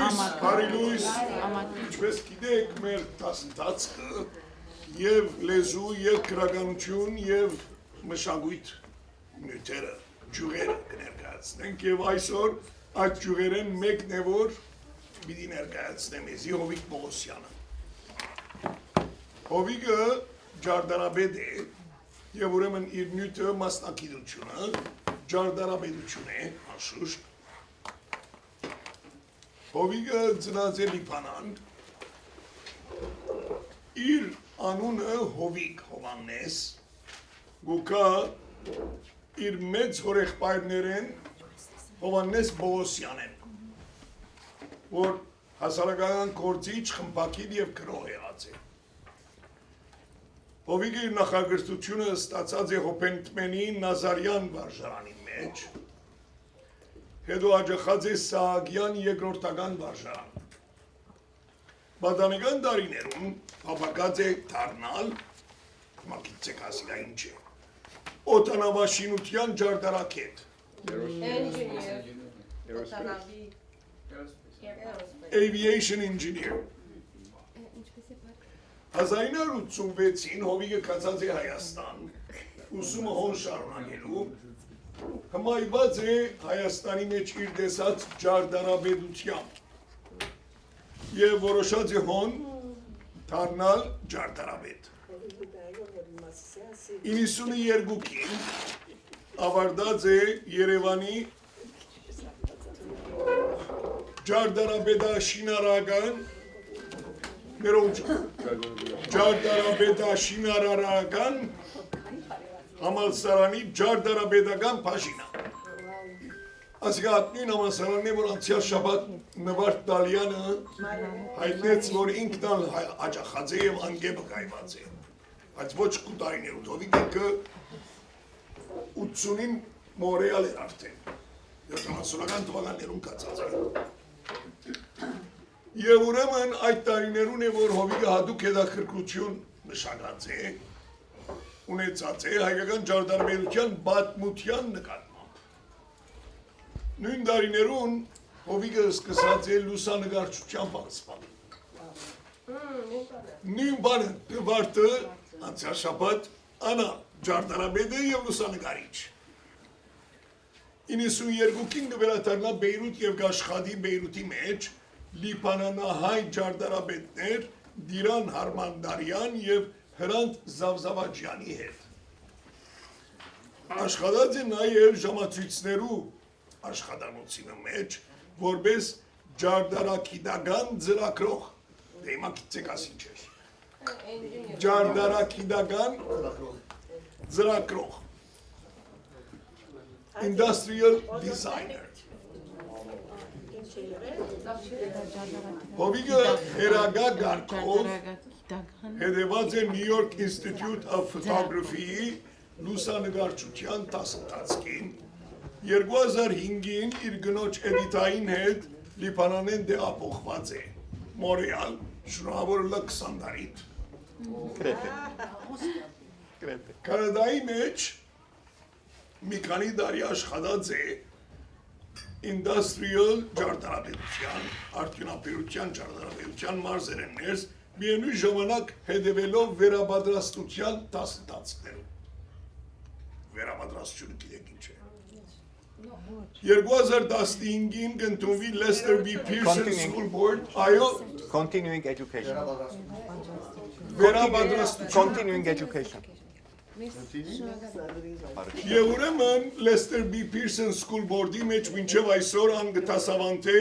Հարիլույս, ինչպես գիտեք, մեր դասընթացը եւ լեզու եւ գրականություն եւ մշակույթ նյութերը, ջուղերը կներկայացնենք եւ այսօր այդ ջուղերեն մեկն է որ պիտի ներկայացնեմ ես Հովիկ Պողոսյանը։ Հովիկը ջարդարաբեդ է եւ ուրեմն իր նյութը մասնակցությունը ջարդարաբեդություն է, անշուշտ։ Հովիկը ծնած է Լիբանան, իր անունը Հովիկ Հովաննես, գուկա իր մեծ հորեղբայրներեն Հովաննես Պողոսյան են, որ հասարակական գործիչ, խմբակիր եւ գրող եղած է։ Հովիկը իր նախագծությունը ստացած է Հոփենտմենի Նազարյան վարժարանի մեջ, հետո աջախած է Սահակյան երկրորդական վարժարան։ Պատանեկան տարիներում հավաքած է դառնալ, մակիցեք ասիլա ինչ է, օդանավաշինության ջարդարակետ։ Aviation engineer։ 1986-ին Հովիկը կացած է Հայաստան, ուսումը հոն շարունակելու, հմայված է Հայաստանի մեջ իր տեսած ջարդարաբեդությամբ և որոշած է հոն դառնալ ջարդարաբեդ։ 92-ին ավարտած է Երևանի ջարդարաբեդաշինարարական ջարդարաբեդաշինարարական համալսարանի ջարդարաբեդական բաժինը։ Ասիկա նույն համալսարանն է, որ անցյալ շաբաթ Նվարդ Դալյանը հայտնեց, որ ինքն աջախած է և անգեբը կայված է։ Բայց ոչ կուտարիներուտ, Հովիկը 80-ին Մորեալ էր արդեն, 70-ական թվականներում կացած է։ Եվ ուրեմն այդ տարիներուն է, որ Հովիկը հատուկ հետաքրքրություն նշանած է, ունեցած է հայկական ջարդարաբեդության պատմության նկատմամբ։ Նույն տարիներուն Հովիկը սկսած է լուսանկարչության բանսպան։ Նույն բանը դվարտը անցյալ շաբաթ անա ջարդարաբեդը և լուսանկարիչ։ 92-ին կվերադառնա Բեյրութ և կաշխատի Բեյրութի մեջ լիբանանահայ ջարդարաբեդներ Դիրան Հարմանդարյան և Հրանտ Զավզավաջյանի հետ։ Աշխատած է նաև ժամացույցներու աշխատանոցինը մեջ, որպես ջարդարագիտական ծրագրող, հիմա գիտեք ասին չէ, ջարդարագիտական ծրագրող, industrial designer։ Հովիկը հերագա գարկով հետևած է New York Institute of Photography-ի լուսանկարչության դասընթացքին, 2005-ին իր գնոջ Էդիթային հետ Լիբանանեն տեղափոխված է Մորեալ, շնորհավորելա 20 տարիդ։ Կանադայի մեջ մի քանի տարի աշխատած է industrial ջարդարաբեդության, արդյունաբերության ջարդարաբեդության մարզերեններս, միևնույն ժամանակ հետևելով վերապատրաստության դասընթացներում։ Վերապատրաստությունը գիտեք ինչ է։ 2015-ին կընդունվի Lester B. Pearson School Board, այո, continuing education։ Վերապատրաստություն։ Continuing education։ Եվ ուրեմն Lester B. Pearson School Board-ի մեջ մինչև այսօր անգտասավանդ է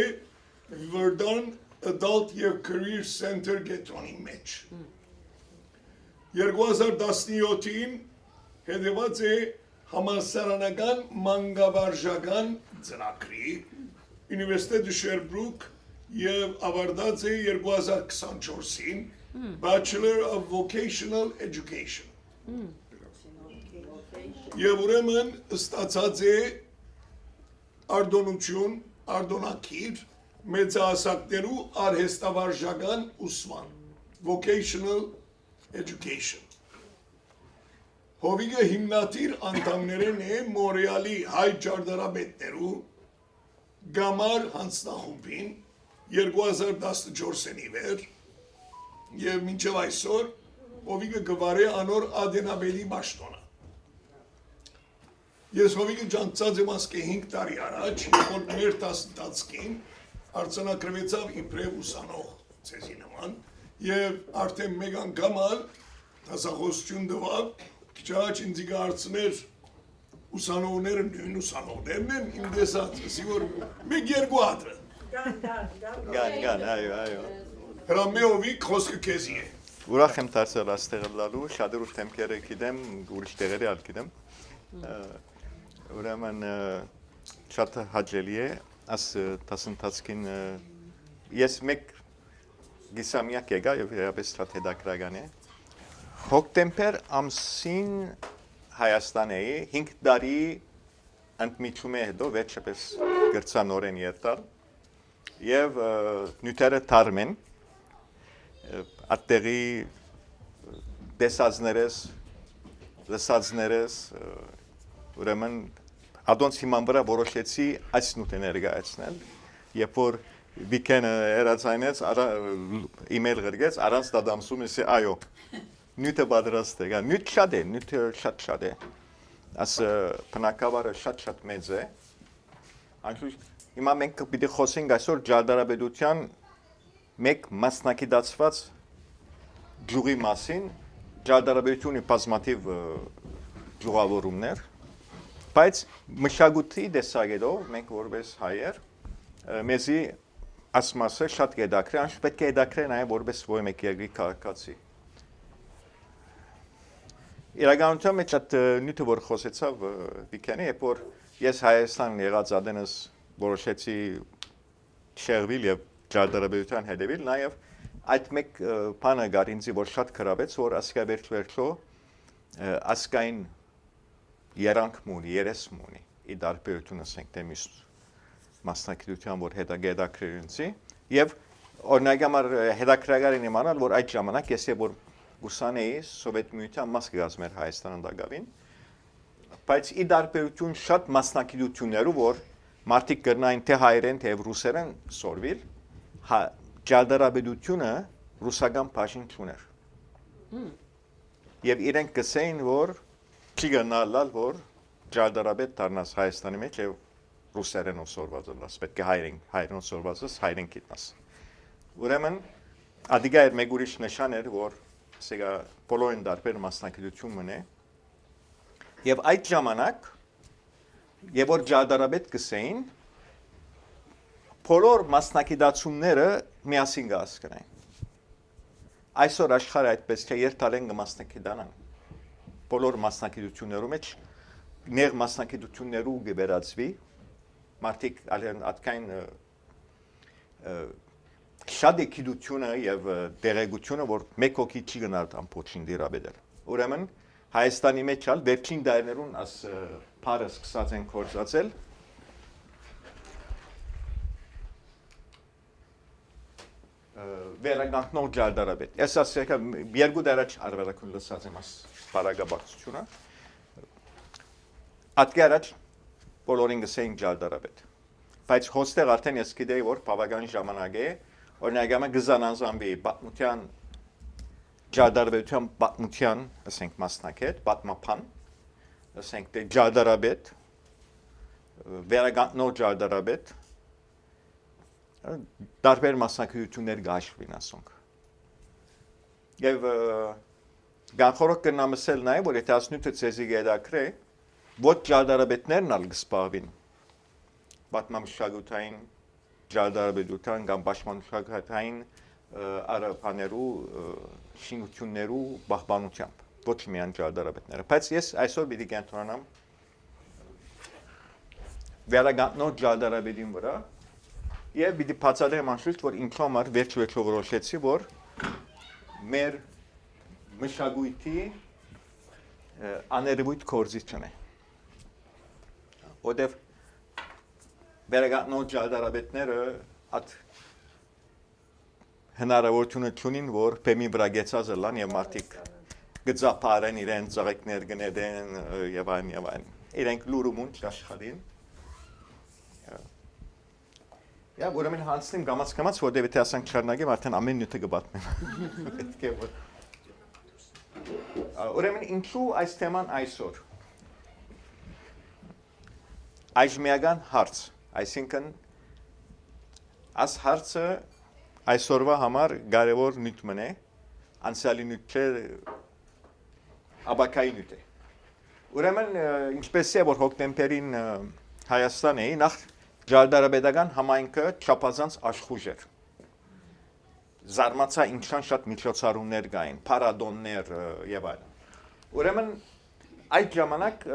Verdun Adult և Career Center գետրոնի մեջ։ 2017-ին հետևած է համալսարանական մանկավարժական ծրագրի Université de Sherbrooke և ավարտած է 2024-ին Bachelor of Vocational Education։ Եվ ուրեմն ստացած է արդոնություն, արդոնակիր մեծահասակներու արհեստավարժական ուսման, vocational education։ Հովիկը հիմնադիր անդամներեն է Մորեալի հայ ջարդարաբեդներու Գամար հանձնախումբին 2014-ի վեր եւ մինչեւ այսօր Հովիգը գվարե անոր Ադենաբելի Բաշտոնը։ Ես Հովիգը ջանցած եմ ասկե 5 տարի առաջ, երբ որ մեր տասնտացքին արձանագրվեցավ իբրև ուսանող ցեզի նման եւ արդեն մեկ անգամ դասախոսություն տվավ, քիչ առաջ ինձ գարցներ ուսանողները նույն ուսանողներն են իմ դեսած, ասի որ մեկ երկու հատրը։ Գան, այո։ Հրամեովիկ խոսքը քեզի է։ Ուրախ եմ դարձել այստեղ լալու, շատ ուրիշ թեմքեր գիտեմ, ուրիշ տեղերի ալ գիտեմ։ Ուրեմն շատ հաճելի է, աս տասնտացքին ես մեկ գիսամյակ եկա եւ երբես շատ հետաքրական է։ Հոկտեմբեր ամսին Հայաստան էի 5 տարի ընդմիջում է հետո վերջապես գրծանորեն երտալ եւ նյութերը թարմեն ատտեղի տեսածներս լսածներս ուրեմն ադոնց հիման վրա որոշեցի այս նյութը ներկայացնել երբ որ վիկենը երացայնեց իմեյլ գրգեց առանց դադամսում էսի այո նյութը պատրաստ է նյութ շատ է աս բնակավարը շատ մեծ է անշուշտ հիմա մենք պիտի խոսենք այսօր ջարդարաբեդության մեկ մասնակցված ջուղի մասին ջարդարաբեդությունը բազմաթիվ ջուղավորումներ բայց մշակույթի տեսակետով մենք որպես հայեր մեզի ասմասը շատ գեդակրի անշուշտ պետք է գեդակրի նաև որպես ոյ մեկ երկրի քաղաքացի իրականության մեջ այդ նյութը որ խոսեցավ վիկենը երբ որ ես Հայաստան եղած ադենս որոշեցի շեղվել եւ ջարդարաբեդության հետևել նաեւ այդ մեկ բանը գար ինձ որ շատ գրավեց որ ասկա վերջո ասկային երանք մունի երես մունի ի դարբերություն ասենք դեմիս մասնակցության որ հետագետակրինցի եւ օրինակ համար հետաքրքրական իմանալ որ այդ ժամանակ ես որ ուսանեի սովետ միության մաս կազմեր Հայաստան ընդգավին բայց ի դարբերություն շատ մասնակցություններով որ մարդիկ կրնային թե հայերեն թե ռուսերեն սորվիլ ջարդարաբեդությունը ռուսական բաժին չուներ եւ իրենք գսեին որ չի գնալալ որ ջարդարաբեդ դառնաս Հայաստանի մեջ եւ ռուսերենով սորված լաս պետք է հայերենով սորվածս հայերեն գիտնաս ուրեմն ադիգա էր մեկ ուրիշ նշան էր որ սեգա բոլորին դարբեր մասնակցություն մնե եւ այդ ժամանակ եւ որ ջարդարաբեդ գսեին բոլոր մասնակցությունները միասին գասկրային այսօր աշխարհը այդպես չէ երթալեն կմասնակցանան բոլոր մասնակցություններու մեջ ներ մասնակցություններու գբերածվի մարդիկ ատկային շատ է գիտությունը եւ դերեկությունը որ մեկ հոգի չի գնալ ամբողջին դիրաբեդել ուրեմն Հայաստանի մեջ ալ վերջին դարերուն աս բարը սկսած են կորզածել վերագանքնող ջարդարաբեդ ես ասեցի երկու դարաչ արվելակուն լսած եմ աս բարագաբակցությունը ատկի առաջ բոլորին գսեին ջարդարաբեդ բայց հոստեղ արդեն ես գիտեի որ բավական ժամանակ է օրինակ ամա գզանանզամբի պատմության ջարդարաբեդության պատմության ասենք մասնակետ պատմապան ասենք դե ջարդարաբեդ վերագանքնող ջարդարաբեդ դարբեր մասնակցություններ գաշվին ասոնք եւ գանխորոք կնամսել նաեւ որ եթե ասնյութը ցեզի գեդակրե ոչ ջարդարաբեդներն ալ գսպավին պատմամշակութային ջարդարաբեդության կամ պաշտպանության արաբաներու շինություններու պահպանությամբ ոչ միայն ջարդարաբեդները բայց ես այսօր պիտի կենտրոնանամ վերագանքնող ջարդարաբեդին վրա եւ պիտի բացատրեմ անշուշտ որ ինքն համար վերջ որոշեցի որ մեր մշակույթի աներևույթ կորզիչն է որտեւ վերագանքնող ջարդարաբեդները at հնարավորությունը չունին որ բեմի վրա գեցած լան եւ մարդիկ գծապարեն իրեն ծաղիկներ գնեն եւ այլն իրենք լուրումուն աշխատին Եա ուրեմն հանցնեմ գամած, որտեղ եթե ասենք չառնագեմ, արդեն ամեն նյութը կբատնեմ։ Պետք է որ ուրեմն ինչու այս թեման այսօր։ Այժմեական հարց, այսինքն այս հարցը այսօրվա համար կարևոր նյութ մնե, անցյալի նյութ չէ, աբակայի նյութ է։ Ուրեմն ինչպես է որ հոկտեմբերին Հայաստան էի, նախ Ջարդարաբեդական համայնքը չափազանց աշխուժ էր։ Զարմացա ինչքան շատ միջոցառումներ կային, փառատոններ եւ այլն։ Ուրեմն այդ ժամանակ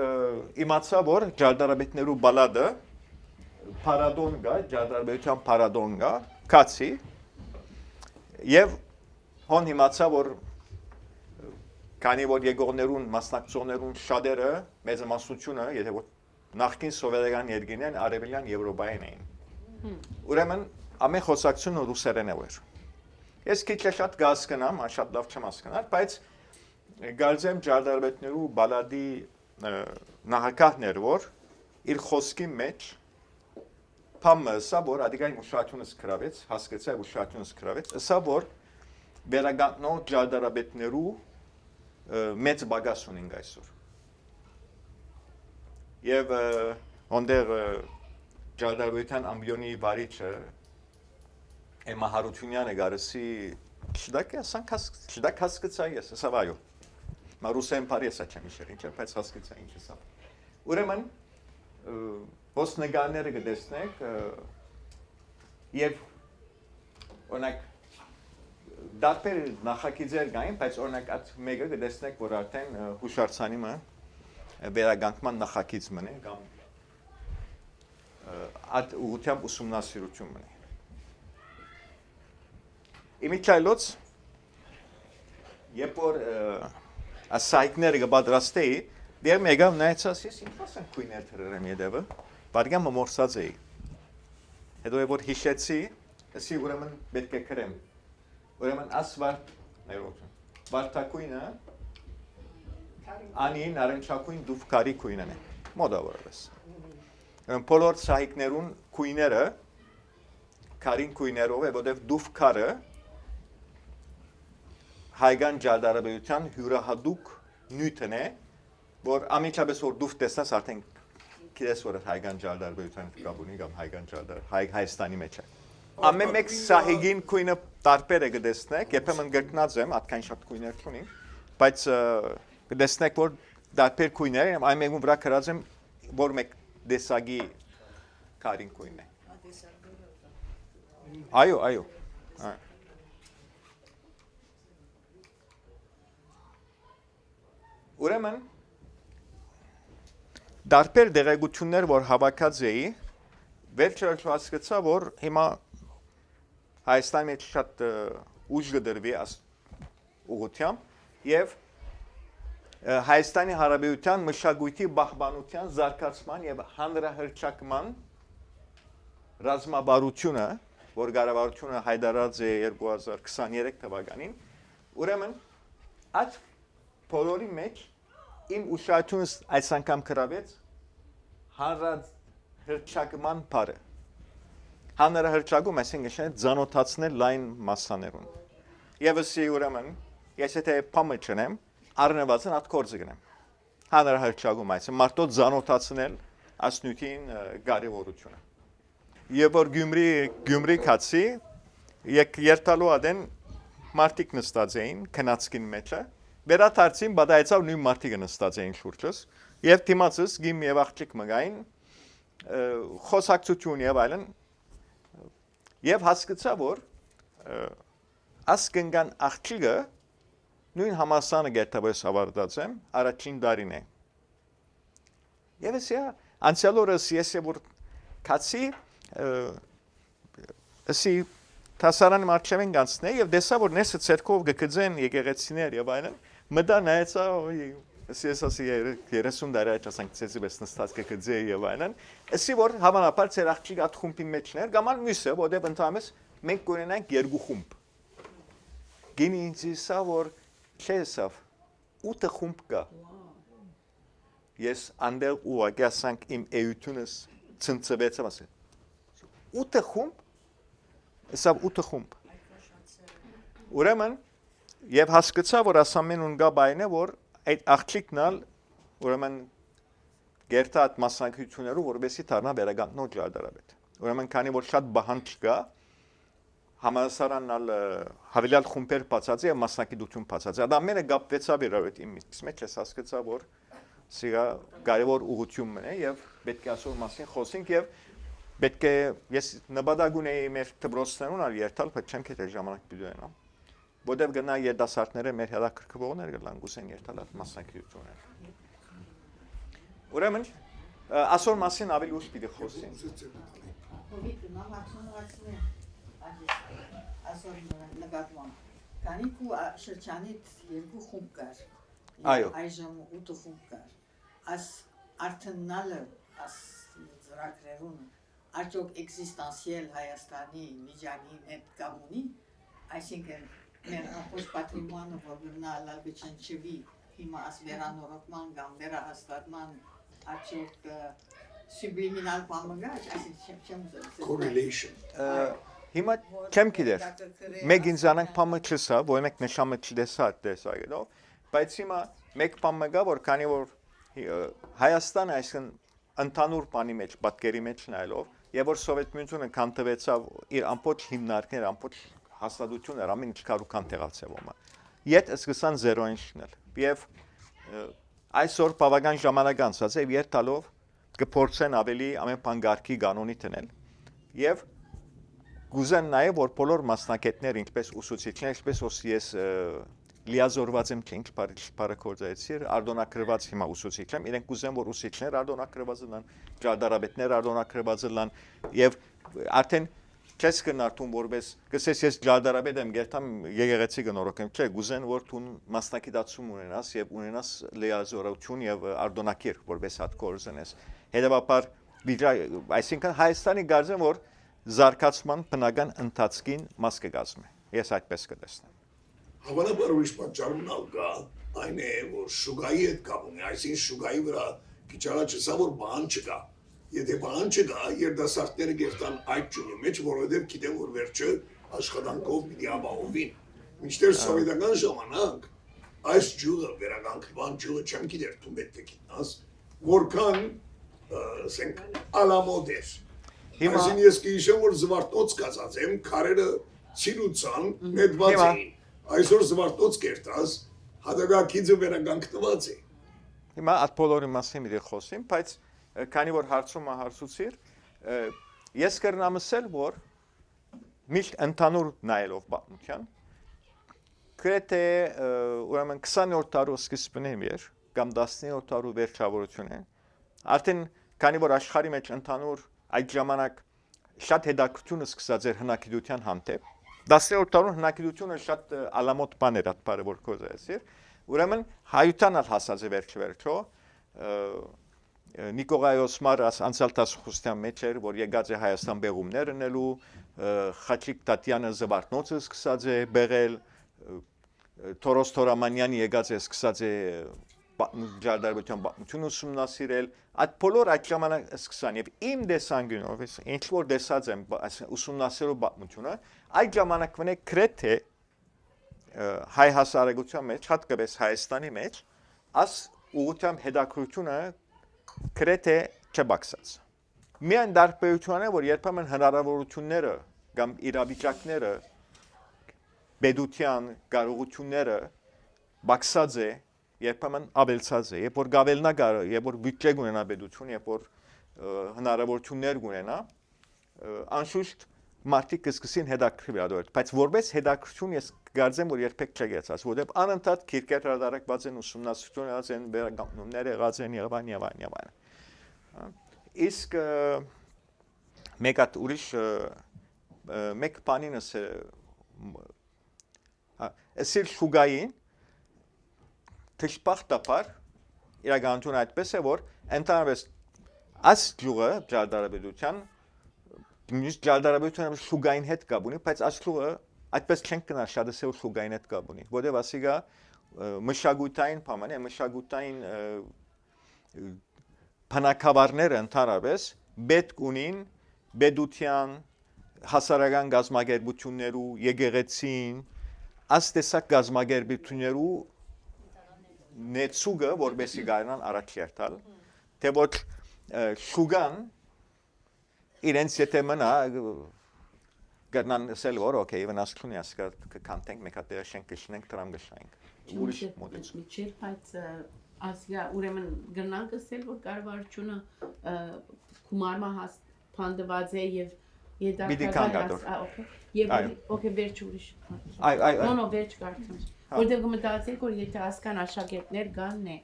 իմացա, որ Ջարդարաբեդներու բալադը փառատոն կա, Ջարդարաբեդության փառատոն կա, կացի եւ հոն իմացա, որ քանի որ եկողներուն մասնակցողներուն շատերը մեծամասնությունը, եթե որ նախկին սովետական երկրներն արևելյան Եվրոպայեն էին։ Ուրեմն ամեն խոսակցությունը ռուսերեն էր։ Ես քիչ շատ կհասկանամ, շատ լավ չեմ հասկանալ, բայց գալցեմ Ջարդարաբեդներու բալադի նահանգներ, որ իր խոսքի մեջ փամը սա որ ադիգային ուշադրությունս գրավեց, հասկացա ուշադրությունս գրավեց, սա որ վերագանքնող Ջարդարաբեդներու մեծ բագաս ունենք այսօր։ Եվ ոնդեր Ջարդարաբեդյան ամբիոնի վարիչը Էմմա Հարությունյանը գարսի չդակ հասկացա ես, սա վայո։ Մա ռուսեն բարի էսա չեմ իշեր, ինչ է, բայց հասկացա ինչ է սա։ Ուրեմն ոս նգարները կտեսնեք եւ օրինակ դարբեր նախագիծեր կային, բայց օրինակ այդ մեկը կտեսնեք, որ արդեն հուշարձանիմը վերագանքման նախագիծ մնե կամ այդ ուղղությամբ ուսումնասիրություն մնե։ Իմիջայլոց երբ որ ասայքները կպատրաստեի, դեր մեգավ նայեցած ես ինչ ասեմ քույներ թրերեմ յետևը, բարգամը մորսած էի։ Հետո որ հիշեցի, ասի ուրեմն պետք է գրեմ։ Ուրեմն ասվարտ ներողություն։ Վարդակույնը անի նարնջակույն դուֆկարի քույնն է։ Մոդավորապես։ Բոլոր սահիկներուն քույները քարին քույներով է, որտեղ դուֆկարը հայկական Ջարդարաբեդության հյուրահատուկ նյութն է, որ ամենից որ դուֆ տեսնես արդեն գիտես որ հայկական Ջարդարաբեդության կապ ունի կամ Հայաստանի մեջ է։ Ամեն մեկ սահիկին քույնը տարբեր է կտեսնեք, երբեմն գտնած եմ, այդքան շատ քույներ չունի, բայց կտեսնեք որ տարբեր քույներ են, այն մեկում վրա գրած եմ որ մեկ դեսագի քարին քույն է։ Այո։ Ուրեմն դարբեր դեղեցություններ որ հավաքած էի, վերջը հասկացա որ հիմա Հայաստանի մեջ շատ ուժ կդրվի ուղղությամբ եւ Հայաստանի Հանրապետության մշակույթի պահպանության զարգացման եւ հանրահռչակման ռազմավարությունը, որ կառավարությունը հայտարարած է 2023 թվականին, ուրեմն այդ բոլորի մեջ իմ ուշադրությունս այս անգամ գրավեց հանրահռչակման բառը։ Հանրահռչակում այսինքն ծանոթացնել լայն մասաներուն։ Եվ ասի ուրեմն, ես եթե փամը չնեմ, առնվազն այդ կորձը գնեմ։ Հանրահռչակում այս մարդոց ծանոթացնել ասնյութին կարևորությունը։ Եվ որ Գյումրի կացի երթալու ադեն մարդիկ նստած էին քնածքին մեջը, վերադարձին բադայեցավ նույն մարդիկ նստած էին շուրջս, եւ դիմացս գիմ եւ աղջիկ մգային խոսակցություն եւ այլն եւ հասկացա որ ասկնգան աղջիկը նույն համասանը գետավես ավարտած եմ առաջին դարին է եւ ասա անցյալ օրս ես որ կացի ասի տասարան մարչևեն գանցնե եւ դեսա որ նեսը ցերկով գկձեն եկեղեցիներ եւ այլն մտա նայեցա ես ասի 30 տարի ասենք ցեզի բես նստած կգձե եւ այլն ասի որ հավանաբար ցեր աղջիկ այդ խումբի մեջներ գաման մյուսը որտեղ ընդհանրապես մենք կունենանք երկու խումբ գինի ինձ որ չեսավ 8 խումբ կա ես անդեր ու ագասանք իմ էությունս ցնցվեցա ասել 8 խումբ Սա 8 խումբ։ Ուրեմն եւ հասկացա, որ ասամեն ունգա բայն է, որ այդ աղջիկնալ ուրեմն գերտա այդ մասնակցություններով որովհետեւ դառնա վերագանքնոջ ջարդարաբեդ։ Ուրեմն քանի որ շատ բահանջ կա համասարանալ հավելյալ խումբեր բացած եւ մասնակցություն բացած։ Դա ամենը գապվեցավ իր այդ իմից մեջ ես հասկացա, որ սա կարևոր ուղղություն է եւ պետք է ասոր մասին խոսենք եւ պետք է ես նպատակ ունեի մեր դպրոցներուն ալ երթալ, բայց չեմ կետել ժամանակ բյուդենա։ Որտեղ գնա երդասարտները մեր հետաքրքրողներ գլան գուսեն երթալ այդ մասնակցությունները։ Ուրեմն ասոր մասին ավելի ուշ պիտի խոսենք։ Ասոր նկատմամբ քանի ու շրջանից երկու խումբ կար։ Այո։ Այժմ 8 խումբ կար։ Աս արդյունալը աս ծրագրերուն արդյոք էքզիստանցիալ Հայաստանի միջանի հետ կապունի, այսինքն մեր ապոս պատրիմոնը որգնալ բիչնչվի հիմա աս վերանորոգման կամ վերահաստատման արդյոք subliminal բամգաչ, այսինքն չեմ correlation Հիմա չեմ գիտեր։ Մեկ ինձանանք բամը չսա, որ մեկ նշամը չդեսա տեսա, բայց հիմա մեկ բամը գա, որ քանի որ Հայաստանը այսքան ընդհանուր բանի մեջ, պատկերի մեջ նայելով, եւ որ Սովետ Միությունը կանտվեցավ իր ամբողջ հիմնարկները, ամբողջ հաստատությունները ամեն ինչ կարողան տեղացեվոմը։ Իդ սկսան 0-ին շնել։ Եվ այսօր բավական ժամանակ անցած է, եւ երթալով կփորձեն ավելի ամեն բան գարկի կանոնի տնել։ Եվ Գուզեն նաև որ բոլոր մասնակիցները ինչպես ուսուցիչներ, ինչպես ես լիազորված եմ ինչ բարեգործեցիր, արդոնակրված հիմա ուսուցիչ եմ, իրենք գուզեն որ ուսուցիչներ արդոնակրված լինեն, ջարդարաբետներ արդոնակրված լինեն եւ արդեն չես կնարտում որպես գսես ես ջարդարաբետ եմ գերտամ եկեղեցի գնորոքեմ, չէ, գուզեն որ դու մասնակցություն ունենաս եւ ունենաս լիազորություն եւ արդոնակիր որպես հատ կորզենես։ Հետեւաբար այսինքն Հայաստանի գարզեն որ զարգացման բնական ընթացքին մաս կգազմի։ Ես այդպես կտեսնեմ։ Հավանաբար ուրիշ պատճառն կա, այն է, որ շուգայի հետ կապում է, այսինքն շուգայի վրա քիչ առաջ ասա որ բան չկա։ Եթե բան չկա, երդասարտները գերտան այդ ճյուղի մեջ, որովհետև գիտեն որ վերջը աշխատանքով պիտի ապահովին։ Մինչդեռ սովետական ժամանակ այս ճյուղը վերագանքման ճյուղը չեմ գիտեր դու պետք է գիտնաս, որքան ասենք ալամոդ էր։ Այսինքն ես կհիշեմ որ զվարթոց կացած եմ, քարերը ցիրուցան, նետված էին։ Այսօր զվարթոց կերտած, հադագակիցը վերագանքված է։ Հիմա այդ բոլորի մասին մի խոսեմ, բայց քանի որ հարցումը հարցուցիր, ես կրնամ ասել, որ միշտ ընդհանուր նայելով պատմության, գրեթե ուրեմն 20-րդ դարու սկզբին էր, կամ 10-րդ դարու վերջավորություն է, արդեն քանի որ աշխարհի մեջ ընդհանուր այդ ժամանակ շատ հետաքրքրություն սկսած էր հնագիտության հանդեպ 10-րդ դարում հնագիտությունը շատ ալամոտ բան էր այդ բարեվոր կոզացիր ուրեմն հայութան հասած է վերջո Նիկողայոս Մարաս անցյալ տասխուստյան մեջ էր որ եկած է Հայաստան բեղումներ ունելու Խաչիկ Տատյանը Զվարթնոցը սկսած է բեղել Թորոս Թորամանյանը եկած է սկսած է ջարդարության պատմություն ուսումնասիրել այդ բոլոր այդ ժամանակ սկսան եւ իմ դեսանգյունով ինչ որ դեսած եմ ուսումնասիրող պատմությունը այդ ժամանակվան է գրեթե հայ հասարակության մեջ հատկապես Հայաստանի մեջ աս ուղղությամբ հետաքրությունը գրեթե չբացած միայն դարբերությունն է որ երբեմն հնարավորությունները կամ իրավիճակները բեդության կարողությունները բացած է երբեմն ավելցած է, երբ որ գավելնա գարը, երբ որ բյուջե ունենա պետություն, երբ որ հնարավորություններ ունենա, անշուշտ մարդիկ կսկսին հետաքրքրվել, բայց որպես հետաքրքրություն ես կարծեմ որ երբեք չգեցած, որովհետև անընդհատ քիրքեր հրադարակված են ուսումնասիրություն եղած են, վերագանքումներ եղած են եւ այլն։ Իսկ մեկ հատ ուրիշ մեկ բանին ասել շուգային Թշպախտապար իրականություն այդպես է որ ընդհանրապես այս ճյուղը ջարդարաբետության միշտ ջարդարաբետությունը շուգային հետ կապ ունի բայց այս ճյուղը այդպես չեն կնա շատ է շուգային հետ կապ ունի որտեղ ասիգա մշակութային բան է մշակութային բնակավարները ընդհանրապես պետք ունին բեդության հասարակական գազագերբություններու եկեղեցին աստեսակ գազագերբություններու նեցուգը որբեսի գայնան առաջ երթալ թե ոչ շուգան իրենց եթե մնա գտնան ասել որ օքեյ վնասություն է ասկա կանտենք մեկ հատ շենք կշնենք տրամ գշնենք ուրիշ մոդել Միչել բայց ասիա ուրեմն գնանք ասել որ կառավարությունը գումարմա փանդված է եւ Եվ օքեյ վերջ ուրիշ նո վերջ կարծում որտեղ մտածեք որ եթե ասկան աշակերտներ գանն է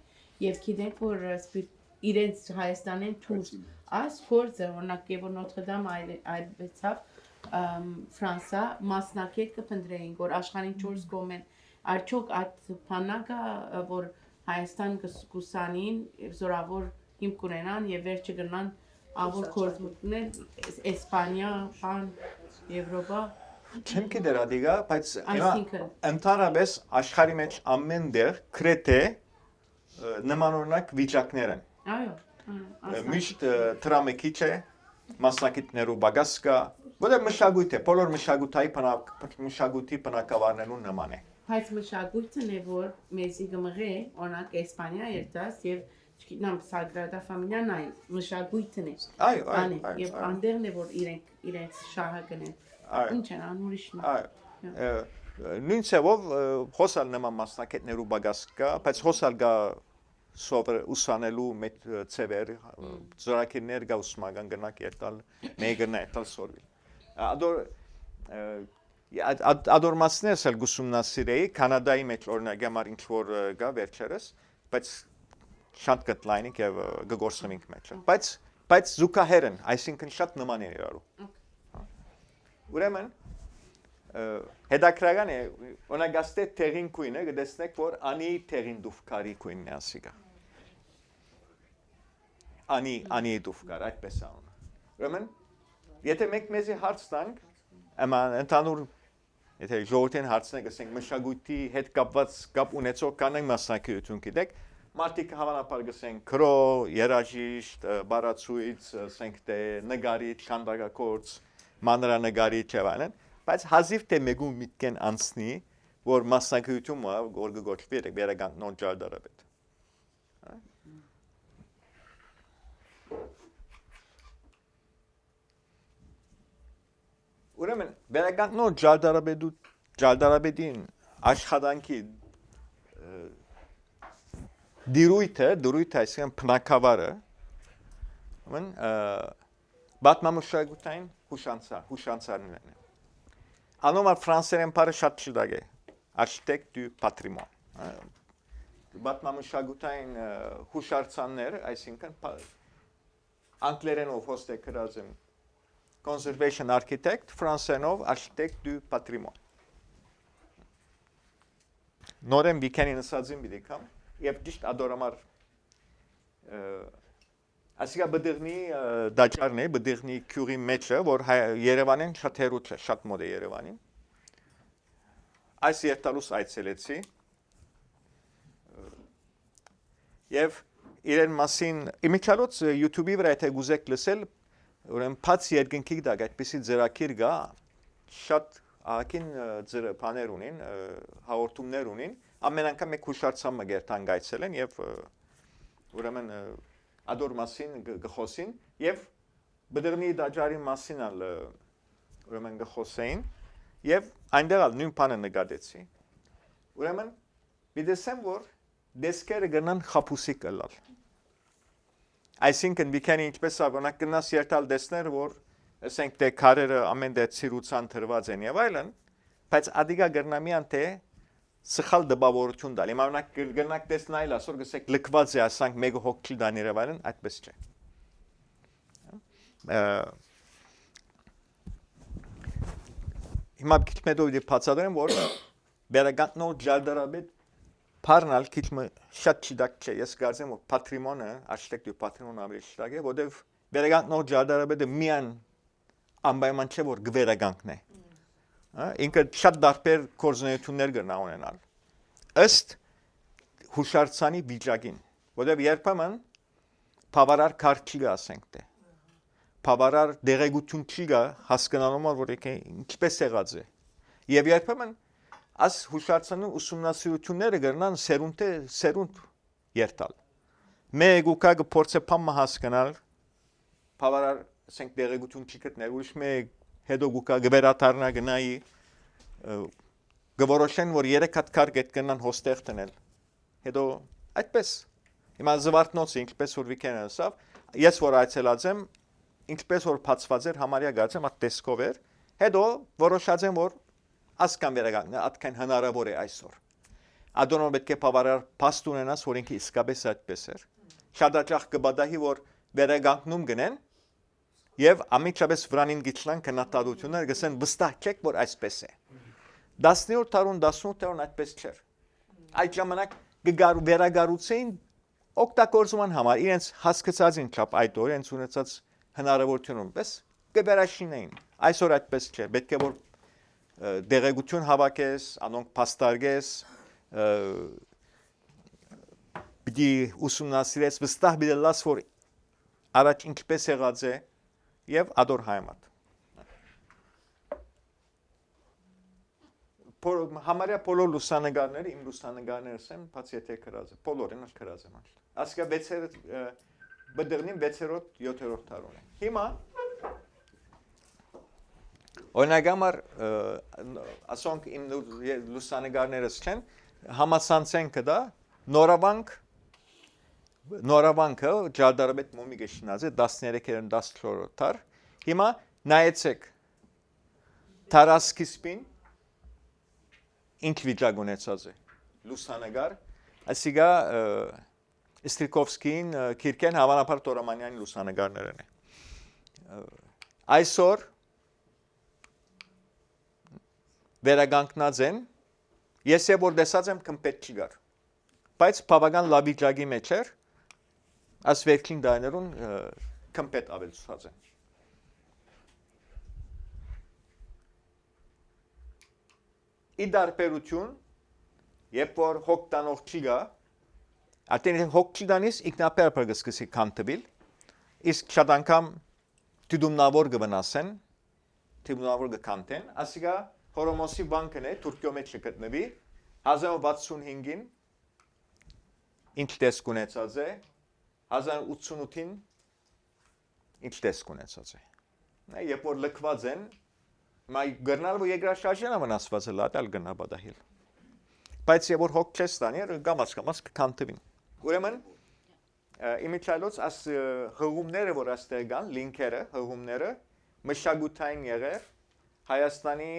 եւ գիտենք որ իրենց Հայաստանեն թուր այս փորձը օրինակ եւ Նոթրդամ այլվեցավ Ֆրանսա մասնակետ կփնտրեին որ աշխարհին 4 կողմեն արդյոք այդ բանակը որ Հայաստան կուսանին զորավոր հիմք ունենան եւ վերջը գնան ավոր կորզմունքներ Իսպանիա, Ֆրան, Եվրոպա Չեմ գիտեր ադիգա, բայց ընդհանրապես աշխարհի մեջ ամեն դեր քրեթե նմանօրինակ վիճակներ են։ Այո։ Միշտ տրամը քիչ է, մասնակիցներու բագաս կա, որը մշակույթ է, բոլոր մշակույթի բնակավարներուն նման է։ Բայց մշակույթն է որ մեզի գմղե, օրինակ Իսպանիա երտաս եւ չգիտեմ Sagrada Familia-ն այ մշակույթն է։ Այո։ Եվ անդերն է որ իրենք շահը գնեն։ Ինչ են անուրիշն։ Այո։ Նույն ցավով հոսալ նման մասնակիցներու բագաս կա, բայց հոսալ գա սովր ուսանելու մեծ ցևեր զորակիրներ գա ուսմական գնակ երտալ մեգնա երտալ սորվի ադոր մասներսել գուսումնասիրեի կանադայի մեջ օրինակ համար ինչ որ գա վերջերս բայց շատ կտլայնիկ եւ գորսմինք մեջ բայց զուկահերն այսինքն շատ նման է իրարու ուրեմն հետաքրական է օրինակ տեղին քույնը գտեսնեք որ անի տեղին դուֆկարի քույնն է ասիգա անի դուֆկար այդպես անում ուրեմն եթե մենք մեզի հարց տանք աման ընդանուր եթե ժողովրդին հարցնենք ասենք մշակույթի հետ կապված կապ ունեցող կանենք մասնակցություն գիտեք մարդիկ հավանաբար գսեն քրո երաժիշտ բարացույց ասենք թե նկարիչ քանդակագործ մանրանկարիչ եւ բայց հազիվ թե մեկու միտքեն անցնի որ մասնակցությունը որ գոչվի վերագանքնոն ջարդարաբեդ ուրեմն վերագանքնոն ջարդարաբեդին աշխատանքի դիրույթը այսինքն փնակավարը ուրեմն բաթմամշակութային հուշանցարներն են անոմար ֆրանսերեն բարը շատ չդագ է architect du patrimoine բաթմամշակութային հուշարձաններ այսինքն անգլերենով հոստե գրած են conservation architect ֆրանսերենով architect du patrimoine նորեն վիքենին ասածին պիտի կամ եւ ճիշտ ադորամար ասիգա բդերնի դաճարն է բդերնի քյուրի մեջը որ Երևանին շատ հերու չէ շատ մոդ է Երևանին այս երթալուս այցելեցի եւ իրեն մասին իմիջալոց YouTube-ի վրա եթե գուզեք լսել ուրեմն փած երկնքի դակ այդպեսի ձերակիր գա շատ ակին ձեր բաներ ունին հաղորդումներ ունին ամեն անգամ մեկ հուշարձան մգերտան գայցել են եւ ուրեմն ադոր մասին գխոսին եւ բդրնի դաջարի մասին ալ ուրեմն գխոսեին եւ այնտեղ ալ նույն բանը նկատեցի ուրեմն բիդեսեմ որ դեսկերը գնան խապուսի կլալ այսինքն վիքենի ինչպես ավանակ գնաս երթալ դեսներ որ ասենք թե քարերը ամեն դե ցիրուցան թրված են եւ այլն բայց ադիգա գրնամիան թե սխալ դպավորություն դալ իմ ավանակ գնանք տեսնայլ ասոր գսեք լքված է ասանք մեկ հոգ չի դան Երևանն այդպես չէ հիմա քիչ մեդով դի բացատրեմ որ բերագանտնո ջալդարաբեդ Parnal քիչ շատ չդակ չէ ես կարծեմ որ պատրիմոնը architect-ը պատրիմոնը ավելի շտակ է որտեվ վերագանքնող ջարդարաբեդը միան անպայման չէ որ գվերագանքն է ինքը շատ դարբեր կորզունեություններ կրնա ունենալ ըստ հուշարձանի վիճակին որտեվ երբեմն բավարար քար չի գասենք թե բավարար դեղեցություն չի գա հասկանալու որ ինչպես եղած է եւ երբեմն աս հուշարձանու ուսումնասիրությունները կգնան սերունդ երթալ մեկ ու կա փորձը փամը հասկանալ բավարար ասենք դեղեցություն չի գտնել ուրիշ մեկ հետո գուկա գվերաթարնա գնայի գորոշեն որ 3 հատ կար գտնան հոստեղ տնել հետո այդպես հիմա զվարթնոցը ինչպես որ վիկենը ասավ ես որ այցելած եմ ինչպես որ բացված էր համարյա գացեմ այդ տեսքով էր հետո որոշած եմ որ ասկան վերականգնա այդքան հնարավոր է այսօր ադոնո պետք է բավարար փաստ ունենաս որ ինքը իսկապես այդպես էր շատ հաճախ կբադահի որ վերականգնում գնեն եւ ամիջապես վրանին գիչլան քննադատություններ գսեն վստահ չեք որ այսպես է 17-րդ տարուն 18-րդ տարուն այդպես չէր այդ ժամանակ վերագառուցեին օգտագործման համար իրենց հասկացածին չափ այդ օրը իրենց ունեցած հնարավորությունում պես կվերաշինեին այսօր այդպես չէ պետք է որ դեղեցություն հավաքես անոնք փաստարկես պիտի ուսումնասիրես վստահ բիդելաս որ առաջ ինչպես եղած է եւ ադոր հայմատ համարյա բոլոր լուսանգարները իմ լուսանգարներս են բացի եթե քրած է բոլորն էլ քրած եմ ասկա 6-րդ բդրնին 6-րդ 7-րդ տարուն է հիմա օրինակ ասոնք իմ լուսանգարներս չեն համասանցենք դա նորավանքը ջարդարաբեդ մոմի գշնած է 13-րդ 14-րդ տար հիմա նայեցեք տարասկիզբին ինչ վիճակ ունեցած է լուսանգար ասիգա Ստրիկովսկին Քիրքեն հավանաբար Տորամանյանի լուսանգարներն է այսօր վերականգնած են ես որ տեսած եմ կմպետ չի գար բայց բավական լավ վիճակի մեջ էր աս վերքին դայներուն կմպետ ավելցած են իդարպերություն երբ որ հոգ տանող չի գա ատեն հոգ չի դանիս ինքնապերպը գսկսի կանտվել իսկ շատ անգամ դդումնավոր կվնասեն դդումնավոր կկանտեն ասիգա հորոմոսի բանկն է Թուրքիո մեջ գտնվի 1065-ին ինչ տեսք ունեցած է 1088-ին ինչ տեսք ունեցած է երբ որ լքված են մայ գնալ որ երկրաշարժը վնասված է լատալ գնա բադահիլ բայց երբ որ հոգ չես տանի գամած կկանտվին ուրեմն իմիջայլոց աս հղումները որ աստեղ կան լինքերը հղումները մշակութային եղեր Հայաստանի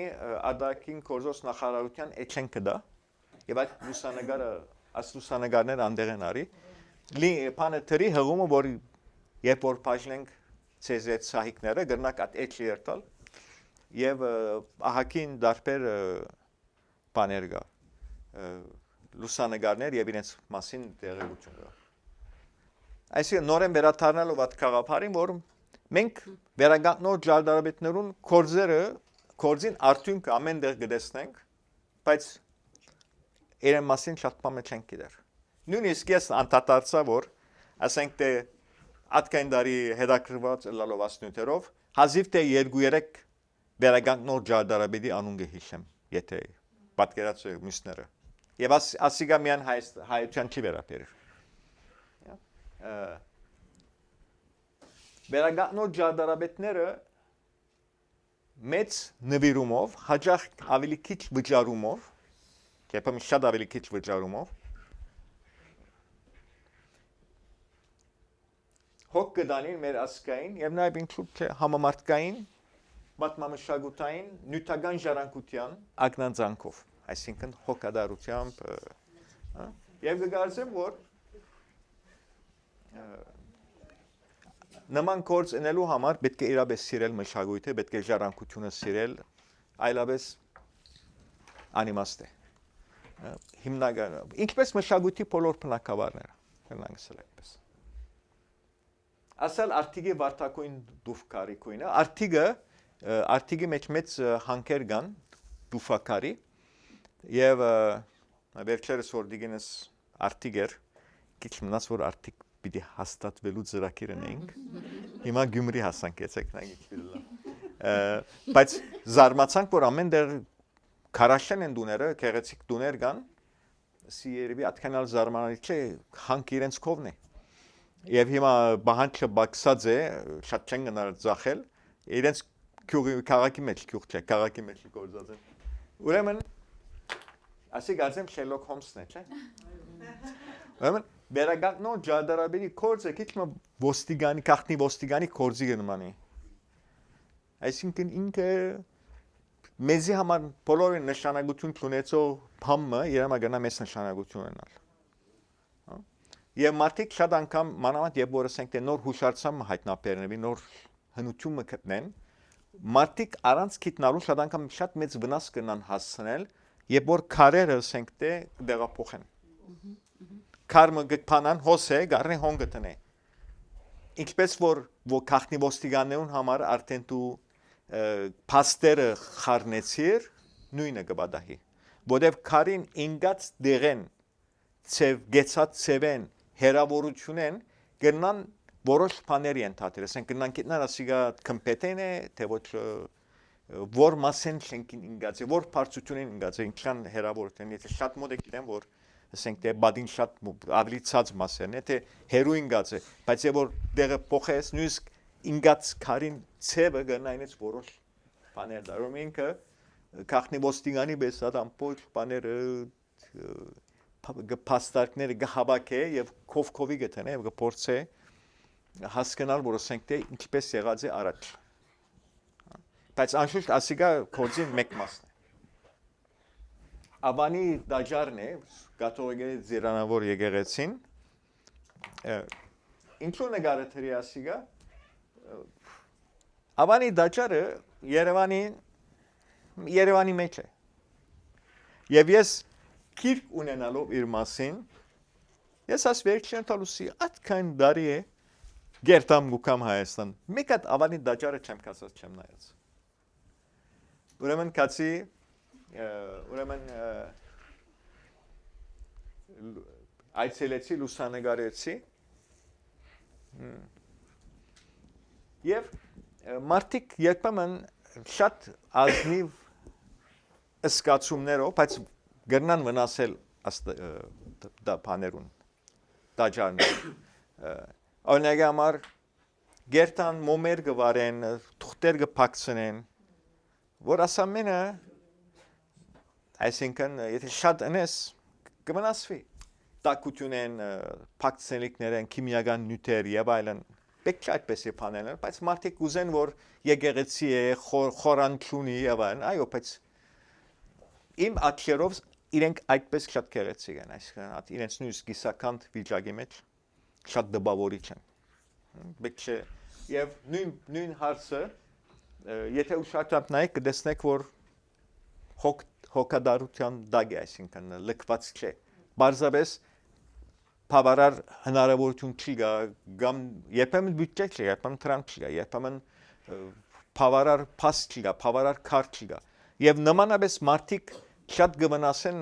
ադակին կորզոս նախարարության էջենքը դա եւ այդ լուսանգարները անդեղ են արի բանը թրի հղումը որ երբ որ բաժնենք ցեզ այդ սահիկները գրնակ այդ էջ երտալ եւ ահակին դարբեր բաներ կա լուսանգարներ եւ իրենց մասին տեղեկություններ այսինքն նորեն վերաթարնալով այդ խաղապարին որ մենք վերագանքնող ջարդարաբետներուն կորձին արդյունք ամեն տեղ գտեսնենք բայց իրեն մասին շատ բան չենք գիտեր նույնիսկ ես անդադարձա որ ասենք թե ատկային դարի հետաքրված լալով ասնյութերով հազիվ թե 2-3 վերագանքնող ջարդարաբետի անուն կհիշեմ եթե պատկերացրեք մյուսները եւ ասիգա միան հայության չի վերաբերիր վերագանքնող ջարդարաբետները մեծ նվիրումով հաջող ավելի քիչ վճարումով երբեմն շատ ավելի քիչ վճարումով հոգ կդանին մեր ասկային եւ նաեւ ինչու՞ չէ համամարտկային մաթմամշակութային նյութական ժառանգության ակնանձանքով այսինքն հոգադարությամբ եւ կգարձեմ որ նման կորց ընելու համար պետք է իրապես սիրել մշակույթը պետք է ժառանգությունը սիրել այլապես անիմաստ է հիմնական ինչպես մշակույթի բոլոր բնակավարները հնանգսել այդպես ասել արտիգի վարտակույն դուֆկարիկույնը արտիգի մեջ մեծ հանքեր կան դուֆակարի եւ վերջերս որ դիգենս արտիգեր քիչ մնաց որ արտիգ պիտի հաստատվելու ծրագիր ունենք Հիմա Գյումրի հասանք, եցեք նայեք բիլլա։ Բայց զարմացանք, որ ամեն դեր քարաշեն են դուները, քեղեցիկ դուներ կան, սիրելի atkanal զարմանալի չէ, հանք իրենց կողմն է։ Եվ հիմա բանջը բացած է, շատ չեն գնալ ծախել, իրենց քաղաքի մեջ քյուղ չէ, քաղաքի մեջ գործած են։ Ուրեմն ասի գացեմ Շերլոկ Հոլմսն է, չէ՞։ Ուրեմն Բերագանքնո ջարդարաբերի կորձը քիչ մը ոստիգանի, քախտնի ոստիգանի կորձի գնմանի։ Այսինքն ինքը մեզի համար բոլորը նշանակություն ունեցող բամը իրենա գնա մեծ նշանակություն ունենալ։ Եվ մարդիկ շատ անգամ մանավանդ երբ որ ասենք թե նոր հուշարձան հայտնաբերնվի, նոր հնությունը գտնեն, մարդիկ առանց գիտնալու շատ անգամ շատ մեծ վնաս կնան հասցնել, երբ որ քարերը ասենք թե դեղափոխեն։ Քարը գտանան հոսե, գարնի հոնգը տնե։ Ինչպես որ քախտնի ոստիգաններուն համար արդեն դու փաստերը խառնեցիր, նույնը կբադահի։ Որտեվ քարին ինգած դեղեն ցև գեցած ցևեն հերավորությունեն գնան որոշ բաներ ենթադրել, ասենք գնան գիտնան ասիգա կոմպետեն է, թե ոչ որ մասեն շենքին ինգած է, որ բարձությունեն ինգած է, ինչքան հերավորություն, եթե շատ մոտ է գիտեմ, որ ասենք թե բադին շատ ավելի ցած մասերն է, թե հերու ինգած է, բայց եթե որ դեղը փոխես, նույնիսկ ինգած քարին ցևը գնայինից որոշ բաներ դառնում ինքը քախնի ոստիգանի պես ամբողջ բաները գփաստարկները գհաբակե եւ քովի գտնե եւ գործե հասկանալ որ ասենք թե ինչպես եղած է առաջ բայց անշուշտ ասիգա կորձի մեկ մասն է Ավանի դաջարն է կաթողիկե զիրանավոր եկեղեցին ինչու նկարը թրի ասիգա Ավանի դաջարը Երևանի մեջ է եւ ես Kirk ունենալով իր մասին ես ասվերքին տալուսի այդքան դարի է գերտամ գուկամ Հայաստան մեկ հատ ավանի դաջարը չեմ կասած չեմ նայած ուրեմն կացի ուրեմն այցելեցի լուսանգարեցի եւ մարդիկ երբեմն շատ ազնիվ սկացումներով բայց Գնան վնասել դա բաներուն դաջարներ օրինակ համար գերտան մոմեր գվարեն թուղթեր գփակցնեն որ ասամենը այսինքն եթե շատ անես կմնասվի տակությունեն փակցնելիքներեն քիմիական նյութեր եւ այլն պետք է այդպես է բաներներ բայց մարդիկ ուզեն որ եկեղեցի է խորանչունի եւ այլն այո բայց իմ ակերով իրենք այդպես շատ քերեցիկ են այսինքն իրենց նույնիսկ գիսական վիճակի մեջ շատ դպավորիչ են պետք է եւ նույն հարցը եթե ուշադրությամբ նայեք կտեսնեք որ հոգադարության դագ է այսինքն լքված չէ բարձրապես բավարար հնարավորություն չի գա կամ երբեմն բյուջե չի երբեմն տրանք չի գա երբեմն բավարար փաս չի գա բավարար քար չի գա եւ նմանապես մարդիկ շատ գվնասեն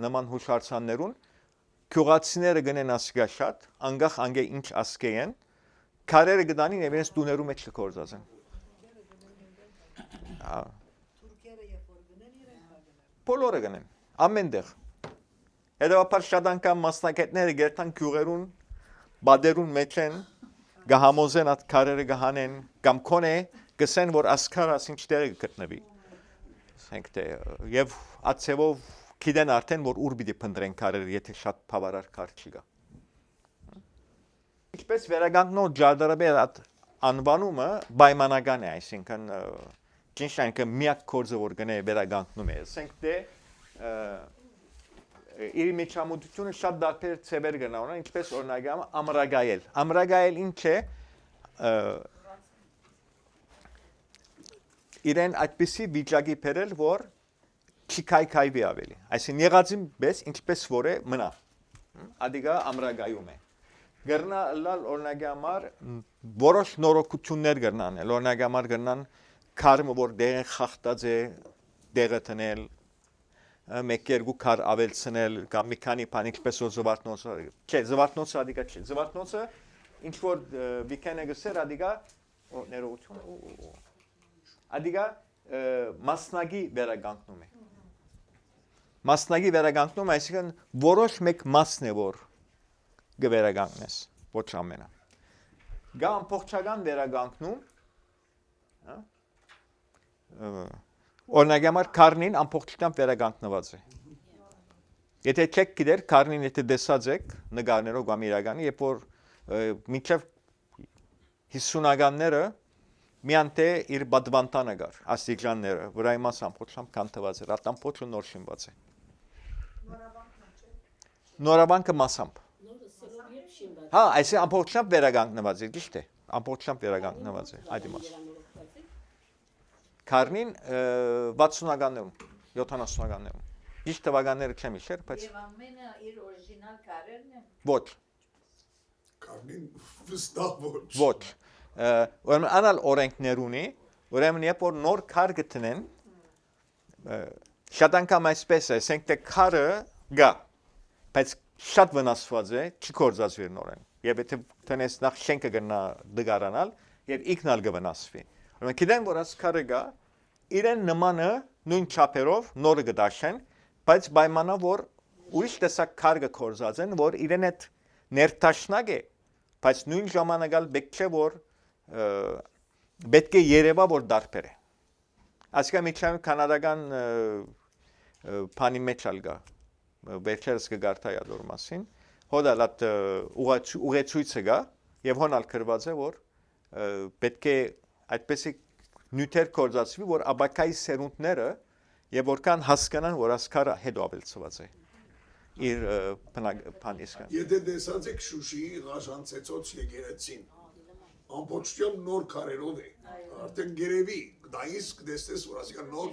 նման հուշարձաններուն քյուղացիները գնեն ասիգա շատ անգախ անգե ինչ ասկեեն քարերը գտանին եւ իրենց տուներու մեջ կգործած են թուրքերը երբ որ գնեն իրենք բոլորը գնեն ամենտեղ հետեւաբար շատ անգամ մասնակիցները գերտան քյուղերուն բադերուն մեջ են գահամոզեն at քարերը գահանեն կամ կոնե գսեն որ ասքար ասինչ տեղը գտնվի Եվ ացևով գիտեն արդեն որ ուր պիտի փնտրեն քարերը եթե շատ բավարար քար չի գա Ինչպես վերագանքնո ջարդարաբեր անվանումը պայմանական է այսինքն ճիշտ միակ կորձը որ գնե վերագանքնում է ասենք թե իր միջամուտությունը շատ դարբեր ծևեր գնա ունեն ինչպես օրինակ ամրագայել ինչ է իրեն այդպիսի վիճակի բերել, որ չքայքայվի ավելի։ Այսինքն եղածին պես ինչպես որ է մնա։ Ադիգա ամրագայում է։ Գռնա լալ օրինակ համար որոշ նորոգություններ գռնան, օրինակ համար գռնան քարը որ դեղը խախտած է, դեղը տնել, մեկ-երկու քար ավելցնել կամ մի քանի բան ինչպես որ զվարթնոցը, չէ, զվարթնոցը ադիգա չէ, զվարթնոցը ինչ որ վիկենը գսեր ադիգա ներողություն ադիգա մասնագի վերագանքնում է մասնագի վերագանքնում այսինքն որոշ մեկ մասն է որ գվերագանքնես ոչ ամենը գա ամբողջական վերագանքնում օրինակ համար քարնին ամբողջությամբ վերագանքնված է եթե չեք գիտեր քարնին եթե դեսած եք նկարներով կամ իրականի երբ որ մինչև 50-ականները միանտե իր բադվանտանը գար աստիճանները վրայի մաս ամբողջությամբ կանթված էր ամբողջը նոր շինված է նորաբանկը մասամբ հա այսինքն ամբողջությամբ վերագանքնված է ճիշտ է ամբողջությամբ վերագանքնված է այդ իմաց քարնին 60-ականներում 70-ականներում Իսկ տվականները չեմ իշեր, բայց... Եվ ամենը իր օրիջինալ կարերն է։ Ոչ։ Կարնին վստահ ոչ։ Ոչ։ Ուրեմն անալ օրենքներ ունի, ուրեմն երբ որ նոր քար գտնեն, շատ անգամ այսպես է, ասենք թե քարը գա, բայց շատ վնասված է, չի կործածվի նորեն։ Եվ եթե տնես նախ շենքը գնա դգարանալ, եւ ինքնալ կվնասվի։ Ուրեմն գիտեն, որ այս քարը գա, իրեն նմանը նույն չափերով նորը կդաշեն, բայց պայմանով որ ուրիշ տեսակ քար կործածեն, որ իրեն այդ ներդաշնակ է, բայց նույն ժամանակ պետք չէ որ պետք է երևա որ դարբեր է։ Այսինքն միջին կանադական բանի մեջ ալգա վերջերս կգարտայի ադոր մասին, հոդալ այդ ուղեցույցը գա եւ հոնալ գրված է որ պետք է այդպեսի նյութեր կործածվի որ աբակայի սերունդները եւ որքան հասկանան որ ասկարը հետո ավելցված է իր բանիսկան Եթե դեսած եք Շուշիի Ղաշանցեցոց եկեղեցին ամբողջությամբ նոր քարերով է արդեն գերեվի դա իսկ դեսես որ ասիկա նոր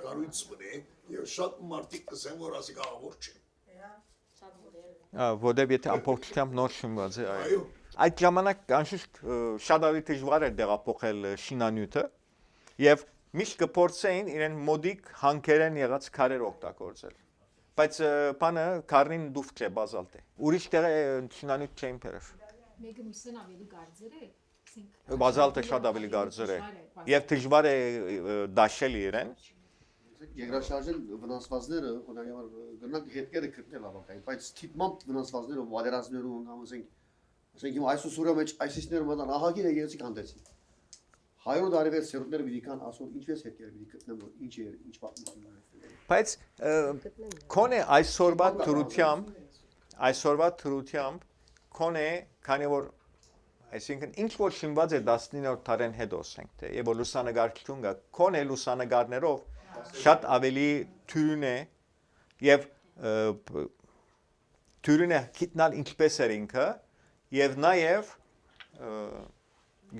կառույց մնե եւ շատ մարդիկ կսեն որ ասիկա ավոր չէ որտեւ եթե ամբողջությամբ նոր շինված է այո այդ ժամանակ անշուշտ շատ ավելի դժվար է դեղափոխել շինանյութը եւ միշտ կփորձեին իրեն մոդիկ հանքերեն եղած քարեր օգտագործել բայց բանը քարնին դուֆ չէ բազալտ է ուրիշ տեղ շինանյութ չէին բերել Մեկը միսեն ավելի գարձեր է բազալտը շատ ավելի գարձեր է եւ դժվար է դաշել իրեն Երկրաշարժեն վնասվածները օրինակ գնանք հետքերը գտնել ավակային բայց թիպմամբ վնասվածները վադերազմներում կամ ասենք հիմա այս ուսուրը մեջ այսիսները մտան ահագին է երեցիկ հանդեցին 100 տարի վեր սերունդները պիտի ասոր ինչպես հետքեր պիտի գտնեմ որ ինչ է ինչ պատմություն է բայց կոնե այսօրվա թրությամբ կոնե քանի որ այսինքն ինչ որ շինված է 19-րդ դարեն հետո ասենք թե եւ որ լուսանկարչություն կա կոնե լուսանկարներով շատ ավելի թյուրին է եւ թյուրին է գիտնալ ինչպես է ինքը եւ նաեւ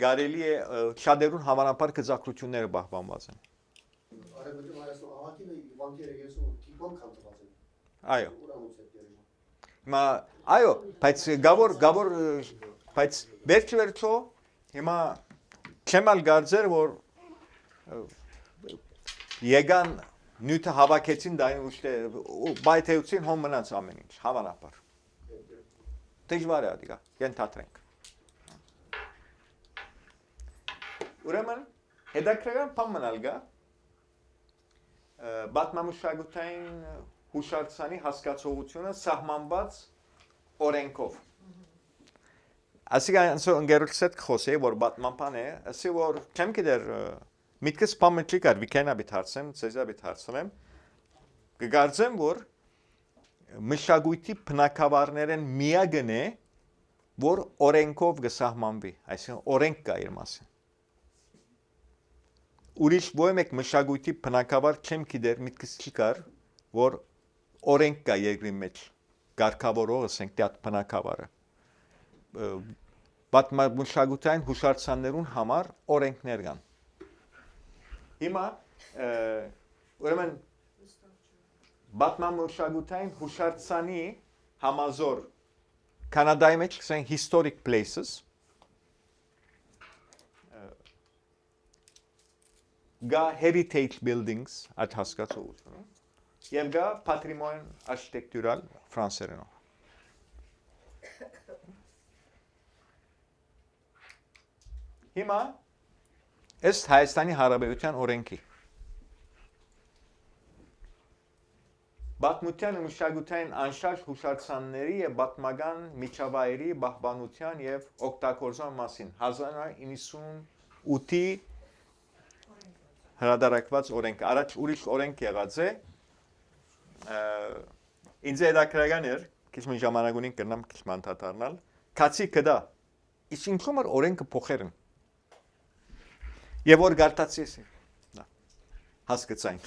գարելի է շատերուն հավանաբար գծակրությունները բախվանված են Արևմտյան Հայաստան ահագին է բանկերը եսում թիպմամբ կանցված են Այո Հիմա այո բայց գավոր բայց վերջո հիմա չեմալ գարձեր որ եկան նյութը հավաքեցին դային ուշտե բայթեուցին հոմ մնաց ամեն ինչ հավանաբար դժվար է ադիգա ենթադրենք Ուրեմն հետաքրքրական բան մնալ գա բատմամուշակութային հուշարձանի հասկացողությունը սահմանված օրենքով Այսինքն անցո ընկերոջս հետ խոսեի որ բատման է ասի որ չեմ գիտեր միտքս բամը չի կար վիկենա բիթարցեմ ցեզա բիթարցեմ կգարձեմ որ մշակույթի բնակավարներեն միագն է որ օրենքով կսահմանվի այսինքն օրենք կա իր մասին Ուրիշ ոյ մեկ մշակույթի բնակավար չեմ գիտեր միտքս չի կար որ օրենք կա երկրի մեջ գարկավորող ասենք դա բնակավարը բատմամուշակութային հուշարձաններուն համար օրենքներ կան Հիմա ուրեմն բատմամուշակութային հուշարձանի համազոր Կանադայի մեջ ասենք historic places Գա heritage buildings այդ հասկացողությունը եւ գա patrimoine architectural ֆրանսերենով Հիմա ըստ Հայաստանի Հանրապետության օրենքի Պատմության ու մշակութային անշարժ հուշարձանների եւ պատմական միջավայրի պահպանության եւ օգտագործման մասին 1998-ի հրադարակված օրենք առաջ ուրիշ օրենք եղած է ինձ հետաքրքրական էր քիչ մի ժամանակ ունին կնամ քիչ անդադառնալ քացի կդա իսկ ինչու՞ որ օրենքը փոխերն եւ որ գարտացի հասկացային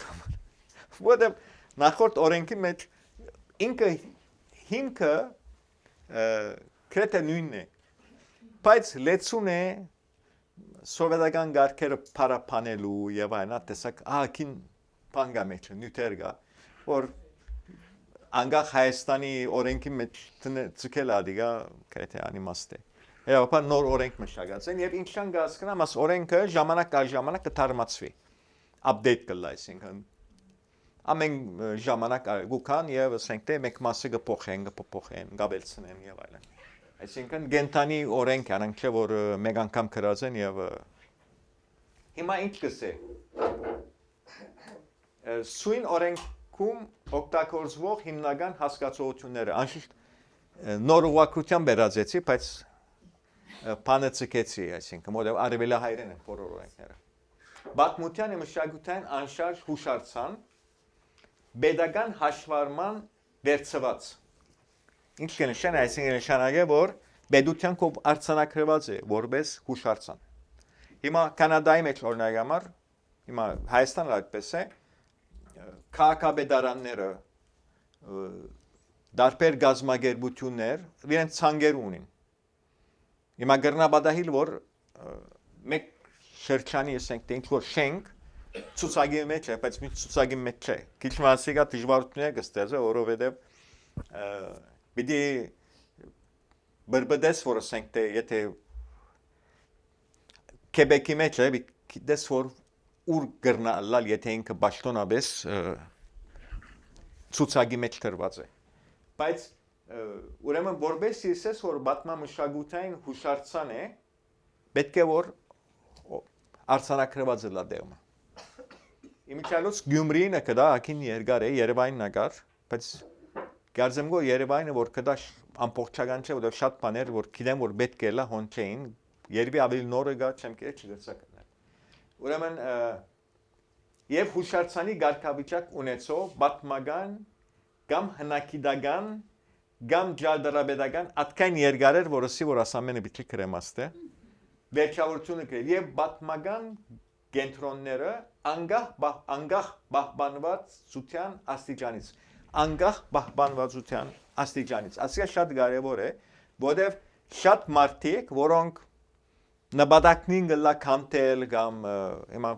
որտեղ նախորդ օրենքի մեջ ինքը հիմքը կրեթե նույնն է բայց լեցուն է սովետական գարկերը փարապանելու եւ այլն տեսակ ահագին բան կա մեջ նյութեր կա որ անգախ Հայաստանի օրենքի մեջ ցկել ադիգա կրեթե անիմաստ է Եվապա նոր օրենք մշակած են եւ ինչքան կհասկանամ աս օրենքը ժամանակ առ ժամանակ կթարմացվի update կլա այսինքն ամեն ժամանակ գուքան եւ ասենք թե մեկ մասը կփոխեն գաբելցնեն եւ այլն այսինքն գենտանի օրենք անանք չէ որ մեկ անգամ գրած են եւ հիմա ինչ կսե սույն օրենքում օգտագործվող հիմնական հասկացությունները անշուշտ նոր ուղղակրությամբ բերածեցի բայց բանը ցկեցի այսինքն որովհետեւ արևելահայերեն են բոլոր օրենքները պատմության եւ մշակութային անշարժ հուշարձան Պետական հաշվառման վերցված։ Ինչ կնշան այսինքն նշանակե որ պետության կողմ արձանագրված է որպես հուշարձան։ Հիմա Կանադայի մեջ օրինակ համար հիմա Հայաստանը այդպես է քաղաքապետարանները դարբեր գազམ་ագերբություններ իրենց ցանկեր ունին։ Հիմա գրնաբադահիլ որ մեկ շրջանի ասենք թե ինչ որ շենք ցուցակի մեջ է, բայց մի ցուցակի մեջ չէ։ Քիչ մասիկա դժվարություններ կստեղծի, որովհետև պիտի բրբդես որ ասենք թե եթե Քեբեկի մեջ է, դες որ ուր գրնալալ եթե ինքը պաշտոնապես ցուցակի մեջ դրված է։ Բայց ուրեմն որպես իսես որ պատմամշակութային հուշարձան է, պետք է որ արձանագրված լադեմ։ Իմիջիալոց Գյումրին կդա ակին երկար է Երևանն ակար, բայց գարձեմ գոր Երևանը որ կդա ամբողջական չէ, որովհետև շատ բաներ որ գիտեմ որ պետք է լա հոնչեին, երբի ավելի նորը գա չեմ կեր չգցակն։ Ուրեմն եւ հուշարձանի գարկավիճակ ունեցող պատմական կամ հնակիդական կամ ջալդարաբեդական atkan երկարեր որսի որ ասամենը պիտի կրեմաստե վերջավորությունը կրել եւ պատմական կենտրոնները անգահ պահպանվածության աստիճանից ասիկա շատ կարևոր է որովհետեւ շատ մարդիկ որոնք նպատակին գլա կամտել կամ հիմա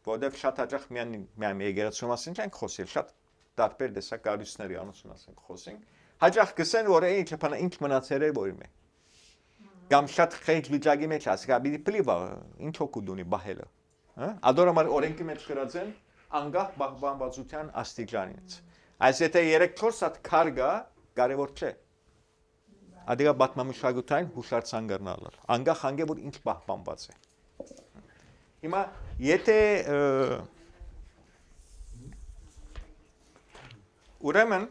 որովհետեւ շատ հաճախ միայն եկեղեցու մասին չենք խոսել շատ տարբեր դեսակալույսների անունն ասենք խոսենք հաճախ կսեն որ ինչ մնացել է որի մե կամ շատ խեյջ վիճակի մեջ ասիկա պիտի պլիվա ինչ հոգու դունի բահելը Ադորամար օրենքի մեջ գրած են անգահ պահպանվածության աստիճանից։ Այս եթե 3-4 հատ քար գա, կարևոր չէ։ Ադիգա պատմամշակութային հուշարձան կրնալը։ Անգահ հանգե որ ինչ պահպանված է։ Հիմա եթե ուրեմն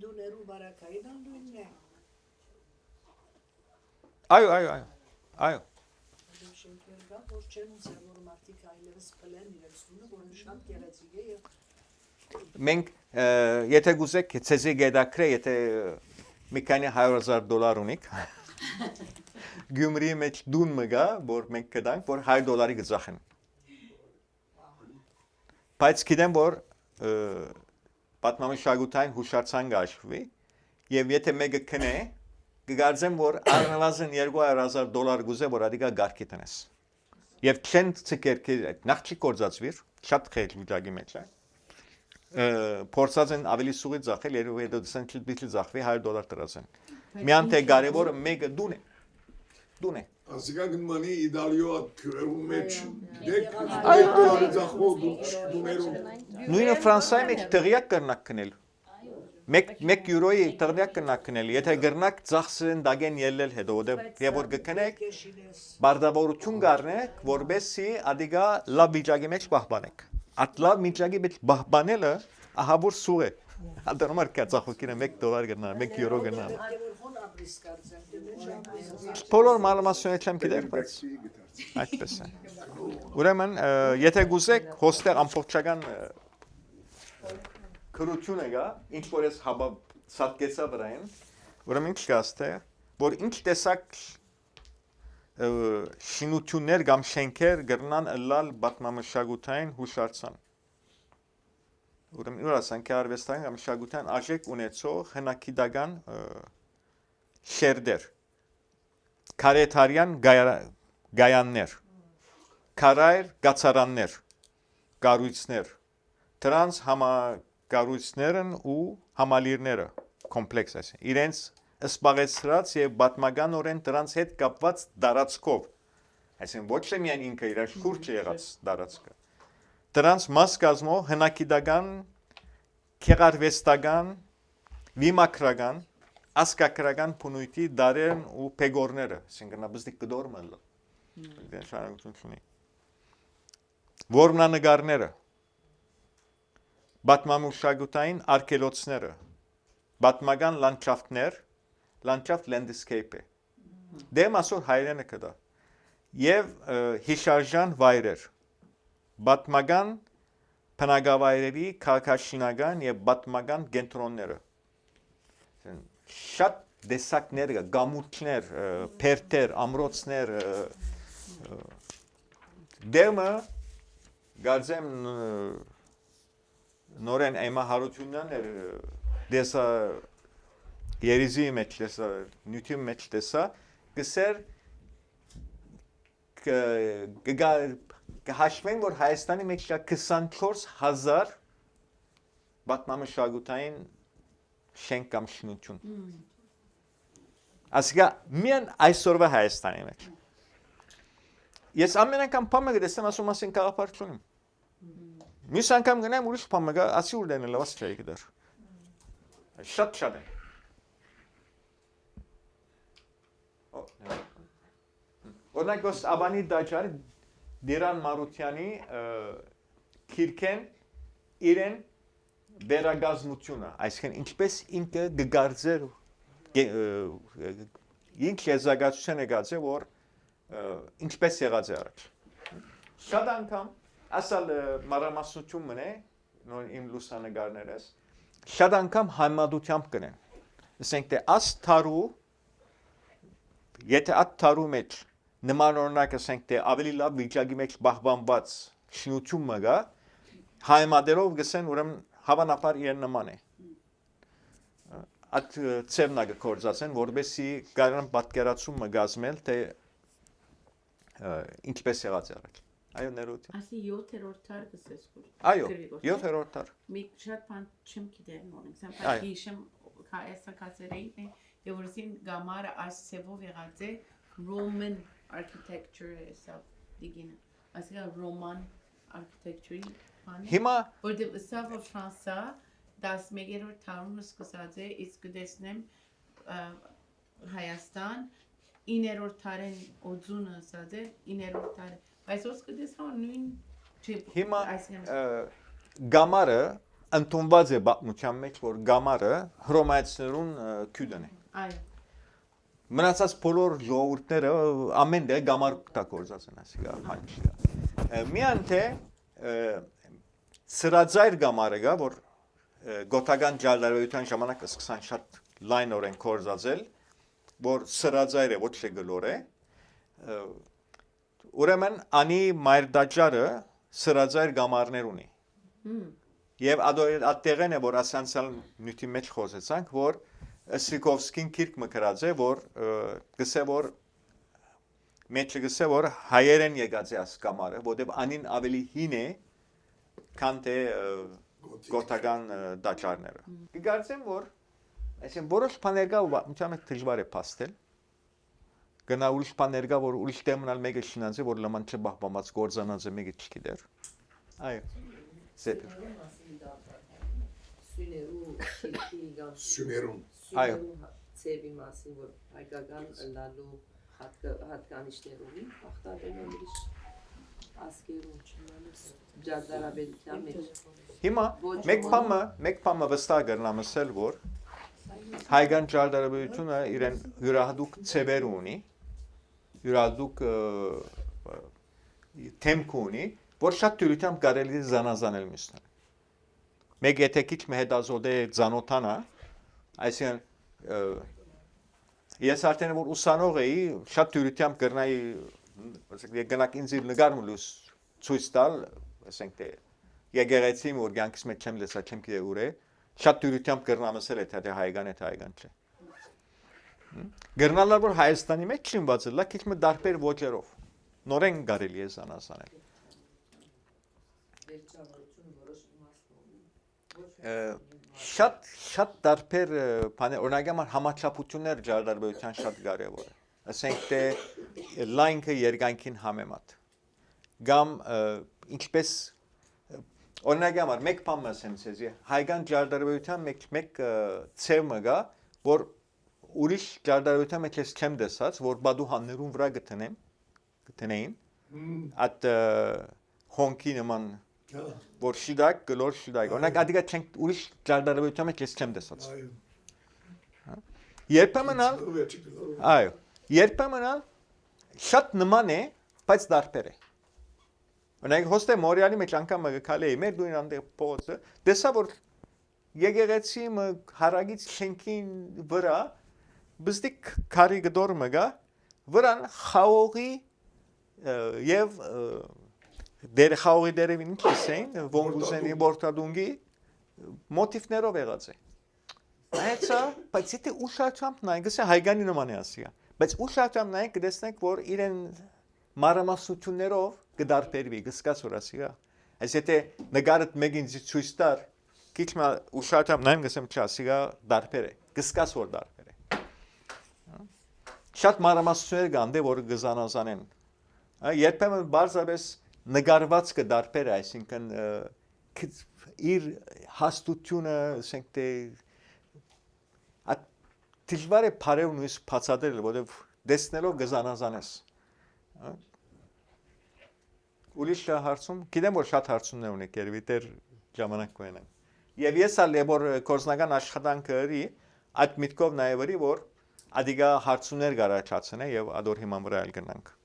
դուներու բարակայինն նույնն է։ Այո որ չեն ուզել որ մարդիկ այլևս փլեն իրենց տունը, որը շատ գեղեցիկ է եւ մենք եթե գուզեք ցեզի գեդակրե եթե մի քանի $100,000 ունիք Գյումրիի մեջ դուն մգա որ մենք կդանք որ $100 գծախեն բայց գիտեմ որ պատմամշակութային հուշարձան գաշվի եւ եթե մեկը քնե կգարձեմ որ առնվազն $200,000 գուզե որ ադիգա գարկի տնես Եվ չեն ցկեր նախ չի կորզածվիր շատ խել վիճակի մեջ է փորձած են ավելի սուղի ծախել երբ հետո դասեն չպիտի ծախվի $100 տրածեն միան թե կարևորը մեկը դուն է ասիկա գնմանի իդալիո քյուրու մեջ դեք ծախվող դուներու նույնը Ֆրանսիայի մեջ տեղյակ կրնակ կնել 1 յուրոյի տղնյակ կնակ կնել, եթե գրնակ ծախսեն դագեն ելել հետո, եւ որ գտնեք բարդավորություն գառնեք, որբեսի ադիգա լավ վիճակի մեջ պահպանեք։ Այդ լավ վիճակի մեջ պահպանելը ահավոր սուղ է։ Ադարմար կացախոքինը $1 գնա, 1 յուրո գնա։ Բոլոր մարմասյունը չեմ գիտեր, բայց այդպես է։ Ուրեմն, եթե գուզեք հոստեղ ամբողջական քրությունը գա, ինչ որ ես հաբա սատկեցա վրային, ուրեմն ինչ կա ստեղ, որ ինչ տեսակ շինություններ կամ շենքեր գրնան ըլլալ պատմամշակութային հուշարձան։ Ուրեմն ուր ասանք արվեստային կամ մշակութային արժեք ունեցող հնակիդական շերդեր, քարեթարյան գայաններ, քարայր գացարաններ, կառույցներ, տրանս համակառույցներն ու համալիրները կոմպլեքս ասեն, իրենց սպաղեցրած եւ պատմականորեն դրանց հետ կապված դարածքով, այսինքն ոչ թե միայն ինքը իր շուրջ եղած դարածքը, դրանց մաս կազմող հնակիդական, քեղարվեստական, վիմակրական, ասկակրական փնույթի դարերն ու պեգորները, այսինքն նաբզդիկ կդոր մալը, որմնանկարները, պատմամշակութային արգելոցները, պատմական լանդշաֆտներ, լանդշաֆտ landscape-ը, դեմ ասոր հայրենը կդա, եւ հիշարժան վայրեր, պատմական բնակավայրերի քաղաքաշինական եւ պատմական կենտրոնները, շատ դեսակներ, գամուրջներ, փերթեր, ամրոցներ, դեմը գարձեմ նորեն այմա հարությունն էր դեսա երիզի մեջ դեսա նյութի մեջ դեսա գսեր կհաշվեն որ Հայաստանի մեջ 24000 պատմամշակութային շենք կամ շինություն ասիկա միայն այսօրվա Հայաստանի մեջ ես ամեն անգամ փամը գտեսեմ ասում ասեն կաղապար չունեմ Մյուս անգամ գնամ ուրիշ բան մգա ասի ուր դենը լավաս չէի գդար շատ է օրինակ ոս Աբանի դաջար Դիրան Մարությանի քիրքեն իրեն վերագազմությունը այսինքն ինչպես ինքը գգարձեր ինչ եզրակացություն է գացել որ ինչպես եղած է առաջ շատ անգամ ասալ մարամասնություն մնե նոր իմ լուսանկարներս շատ անգամ համադությամբ կնեն ասենք թե աս թարու եթե այդ թարու մեջ նման օրինակ ասենք թե ավելի լավ վիճակի մեջ պահպանված շինություն մգա հայմադերով գսեն ուրեմն հավանաբար իրեն նման է այդ ծևնագը կործացեն որբեսի կարան պատկերացում մգազմել թե ինչպես եղած է առաջ Այո, ներողություն։ Ասի 7-րդ տար գսես որ։ Այո, 7-րդ տար։ Մի շատ բան չեմ գիտեր նորից, բայց հիշեմ KS կացերին է, եւ որսին գամարը ասեվով եղած է Roman architecture սա դիգինը։ Ասիկա Roman architecture-ի բանը։ Հիմա որտեղ սա Ֆրանսա 11-րդ տարում սկսած է, իսկ դեսնեմ Հայաստան 9-րդ տարին օձունը ասած է 9-րդ տարի Բայց ոսկը դեսա նույն Հիմա գամարը ընդունված է պատմության մեջ, որ գամարը հռոմեացիներուն քյուդն է։ Այո։ Մնացած բոլոր ժողովուրդները ամեն դե գամար կտակորձած են ասիկա հանչիա։ Միան թե սրածայր գամարը գա, որ գոթական ջալարոյության ժամանակ սկսան շատ լայնորեն կորզածել, որ սրածայր է, ոչ թե գլոր է։ Ուրեմն անի մայրդաջարը սրածայր գամարներ ունի։ Եվ ատեղեն է, որ ասանցալ նյութի մեջ խոսեցանք, որ Սրիկովսկին քիրք մկրած է, որ գսե որ մեջը գսե որ հայերեն եկած է աս գամարը, որտեղ անին ավելի հին է, քան թե գոթական դաջարները։ Կգարձեմ, որ այսինքն որոշ բաներ կա, մտամ դժվար է փաստել։ Գնա ուրիշ բաներ կա, որ ուրիշ դեմնալ մեկը շինած է, որ լման չբահբամած գործանած է մեկը չգիտեր։ Այո։ Սեպր։ Սյուներու շիրքի կամ Սյուներուն։ սյուներու ծևի մասին, որ հայկական լալու հատկանիշներ ունի, ախտատեն ուրիշ ասկերում չմանես ջարդարաբերության մեջ։ Հիմա մեկ բամը վստահ կրնամ ասել, որ հայկական ջարդարաբերությունը իրեն յուրահատուկ ծևեր ունի, յուրահատուկ թեմք ունի, որ շատ դյուրությամբ կարելի է զանազանել մյուսները։ Մեկ եթե քիչ մի հետազոտե ծանոթանա, այսինքն ես արդեն որ ուսանող էի, շատ դյուրությամբ կրնայի, ասենք գնաք ինձ նկարմուլուս ցույց տալ, ասենք թե եկեղեցի որ ցանկից մեջ չեմ լսա, չեմ գիտե ուր է, շատ դյուրությամբ կրնամ ասել է թե հայկան է, թե հայկան չէ։ Գրնալար որ Հայաստանի մեջ չինված է, լա քիչ մի դարբեր ոճերով, նորեն կարելի է զանազանել։ Շատ դարբեր բաներ, օրինակ համար համաչափություններ ջարդարբերության շատ կարևոր է։ Ասենք թե լայնքը երկայնքին համեմատ։ Կամ ինչպես օրինակ համար մեկ բան ասեմ ցեզ, հայկական ջարդարբերության մեկ ցև մը գա, որ ուրիշ ջարդարբերության մեջ ես չեմ տեսած, որ բադուհաններուն վրա գտնեին, այդ հոնքի նման որ շիդակ, գլոր շիդակ, օրինակ ադիգա չենք ուրիշ ջարդարաբերության մեջ ես չեմ տեսած։ Երբեմն շատ նման է, բայց դարբեր է։ Օրինակ հոստե Մորիալի մեջ անգամ գալի է, մեր դույն անդեղ փողոցը, տեսա որ եկեղեցի հարագից շենքին վրա բզդիկ քարի գդոր մգա, վրան խաղողի եւ դեր խաղողի դերևին ինչ են, ոնգուզենի բորտադունգի մոտիվներով եղած է։ Այցա, բայց եթե ուշադրությամբ նայենք, ասա հայկանի նման է ասիա, բայց ուշադրությամբ նայենք կտեսնենք, որ իրեն մանրամասնություններով կդարբերվի, կսկաց որ ասիա։ Այս եթե նկարդ մեկին ցույց տար, քիչ մա ուշադրությամբ նայենք, ասեմ չասիա դարբեր է, կսկաց որ դարբեր է։ Շատ մանրամասնություններ կան, դե որ կզանազանեն։ Երբեմն բարձրապես նկարված կդարբեր է, այսինքն իր հաստությունը, ասենք թե դժվար է բարև նույնիսկ բացատրել, որովհետև տեսնելով կզանազանես։ Ուրիշ հարցում, գիտեմ որ շատ հարցումներ ունեք, երևի դեռ ժամանակ կունենանք։ Եվ ես ալ որ կորզնական աշխատանքը ըրի, այդ միտքով նաև ըրի, որ ադիգա հարցումներ գարաչացնե եւ ադոր հիման վրա էլ գնանք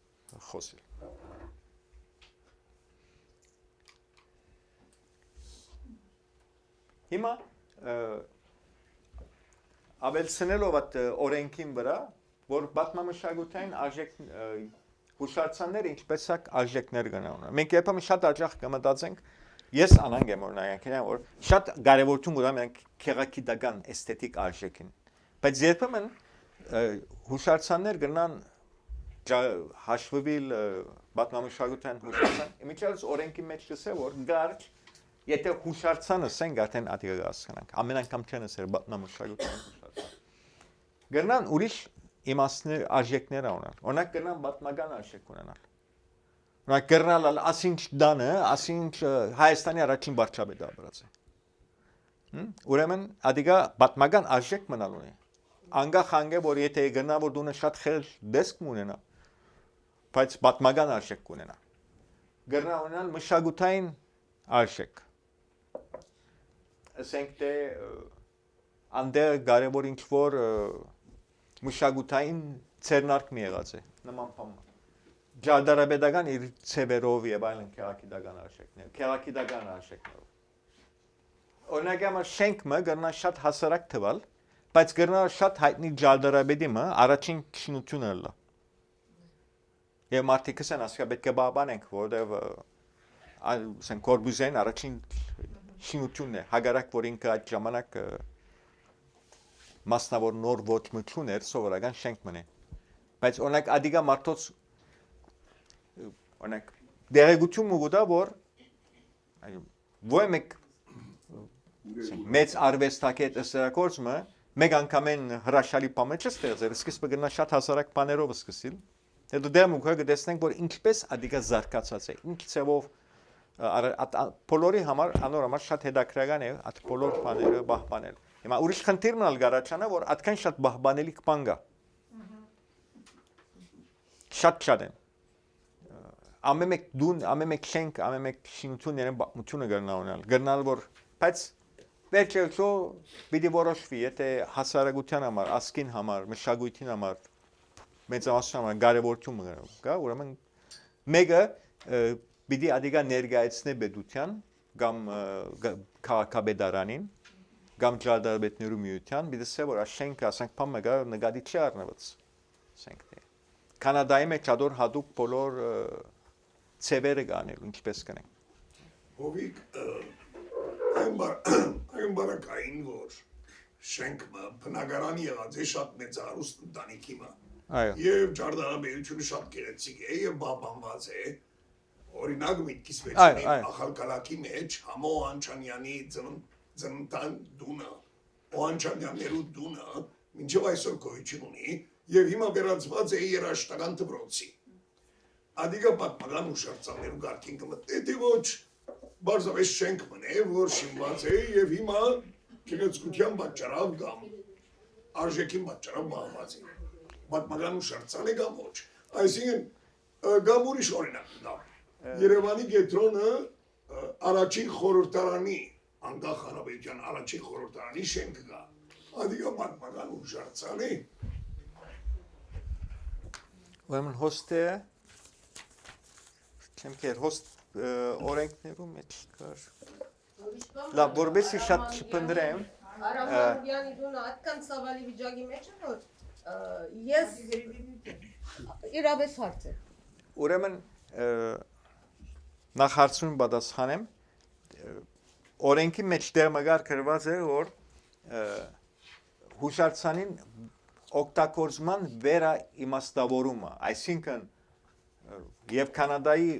խոսել։ Հիմա ավելցնելով այդ օրենքին վրա, որ պատմամշակութային արժեք հուշարձանները ինչպես է արժեքներ գնան։ Մենք երբեմն շատ աջախ կմտածենք, ես անանգ եմ օրինակ, որ շատ կարևորություն կտամ մենք քեղակիդական էսթետիկ արժեքին։ Բայց երբեմն հուշարձաններ գնան հաշվվել պատմամշակութային հուշարձան, իմիջիայլոց օրենքի մեջ կսե որ գարջ եթե հուշարձանը սենք արդեն ադիգա հասկանանք, ամեն անգամ չեն ասել պատմամշակութային հուշարձան։ Գնան ուրիշ իմաստներ արժեքներ ունենալ։ Օրինակ գնան պատմական արժեք ունենալ։ Օրինակ գնալ ասինչ դանը, ասինչ Հայաստանի առաջին վարչապետը ապրած է։ Ուրեմն ադիգա պատմական արժեք մնալ ունի։ Անգախ անգե որ եթե գնա որ դունը շատ խել դեսք ունենա, բայց պատմական արժեք կունենա։ Գնա ունենալ մշակութային արժեք։ Ասենք թե անդեր կարևոր ինչ-որ մշակութային ցերնարկ մի եղած է, նման բան։ Ջարդարաբեդական իր ցևերով եւ այլն քեղակիդական արժեքներով։ Օրինակ համար շենքը գտնա շատ հասարակ թվալ, բայց գտնա շատ հայտնի ջարդարաբեդիմը առաջին շինությունը լա։ Եվ մարդիկ ասեն ասկա պետք է բաբանենք, որտեվ ասեն Կորբյուզեն առաջին շինությունն է, հագարակ որ ինքը այդ ժամանակ մասնավոր նոր ոչ մտություն էր, սովորական շենք մնե։ Բայց օրինակ ադիգա մարդոց օրինակ դերեկություն մուգուտա որ ոյ մեկ մեծ արվեստակետ ստեղծումը մեկ անգամեն հրաշալի բան չստեղծել, սկիզբը գնա շատ հասարակ բաներով սկսել։ Հետո դեռ մուգը կտեսնենք որ ինչպես ադիգա զարգացած է, ինչ ծավով բոլորի համար անորոշ շատ հետաքրքրական է այդ բոլոր բաները պահպանել։ Հիմա ուրիշ խնդիրն ալ գարաչանա, որ այդքան շատ պահպանելիք բան կա։ Շատ են։ Ամեն մեկ դուն, ամեն մեկ շենք, ամեն մեկ շինությունները պատմությունը գտնալ, գտնալ որ բայց վերջերս պիտի որոշվի, եթե հասարակության համար, ասկին համար, մշակույթին համար, մեծամասնության համար կարևորություն կա, ուրեմն մեկը պիտի ադիգա ներկայացնե պետության կամ քաղաքապետարանին կամ ճարտարապետներու միության, պիտի ասե որ շենքը ասենք բան մեկը նկատի չի առնված շենքն է։ Կանադայի մեջ ադոր հատուկ բոլոր ծևերը կանել, ինչպես կնենք։ Հովիկ այն բարակային, որ շենքը բնակարան եղած է շատ մեծ հարուստ ընտանիքի մը։ Եվ ճարտարապետությունը շատ գեղեցիկ է եւ պահպանված է։ Օրինակ միտքից վերջին Ախալկալակի մեջ Համո Անչանյանի ծննդան դունը, Անչանյաններու դունը մինչև այսօր գոյություն ունի եւ հիմա վերածված է երաշտական դպրոցի։ Ադիգա պատմական ուշարձաններու գարկին կմտնե, թե ոչ բարձավես շենք մնե, որ շինված է եւ հիմա գեղեցկության պատճառով կամ արժեքին պատճառով մահված է։ Պատմական ուշարձան է կամ ոչ։ Այսինքն կամ ուրիշ օրինակ դա։ Երևանի կենտրոնը առաջին խորհրդարանի, անկախ հանրապետության առաջին խորհրդարանի շենքը կա։ Ադիգա պատմական ուշարձան է։ Ուրեմն հոստը չեմ կեր հոստ օրենքներու մեջ կար։ Լավ, որբեսի շատ չպնդրեմ։ Արամյանի դունը այդքան ցավալի վիճակի մեջ է, որ ես իրավես հարց է։ Ուրեմն նախ հարցուն պատասխանեմ։ Օրենքի մեջ դերմագար գրված է, որ հուշարձանին օգտագործման վերաիմաստավորումը, այսինքն եւ Կանադայի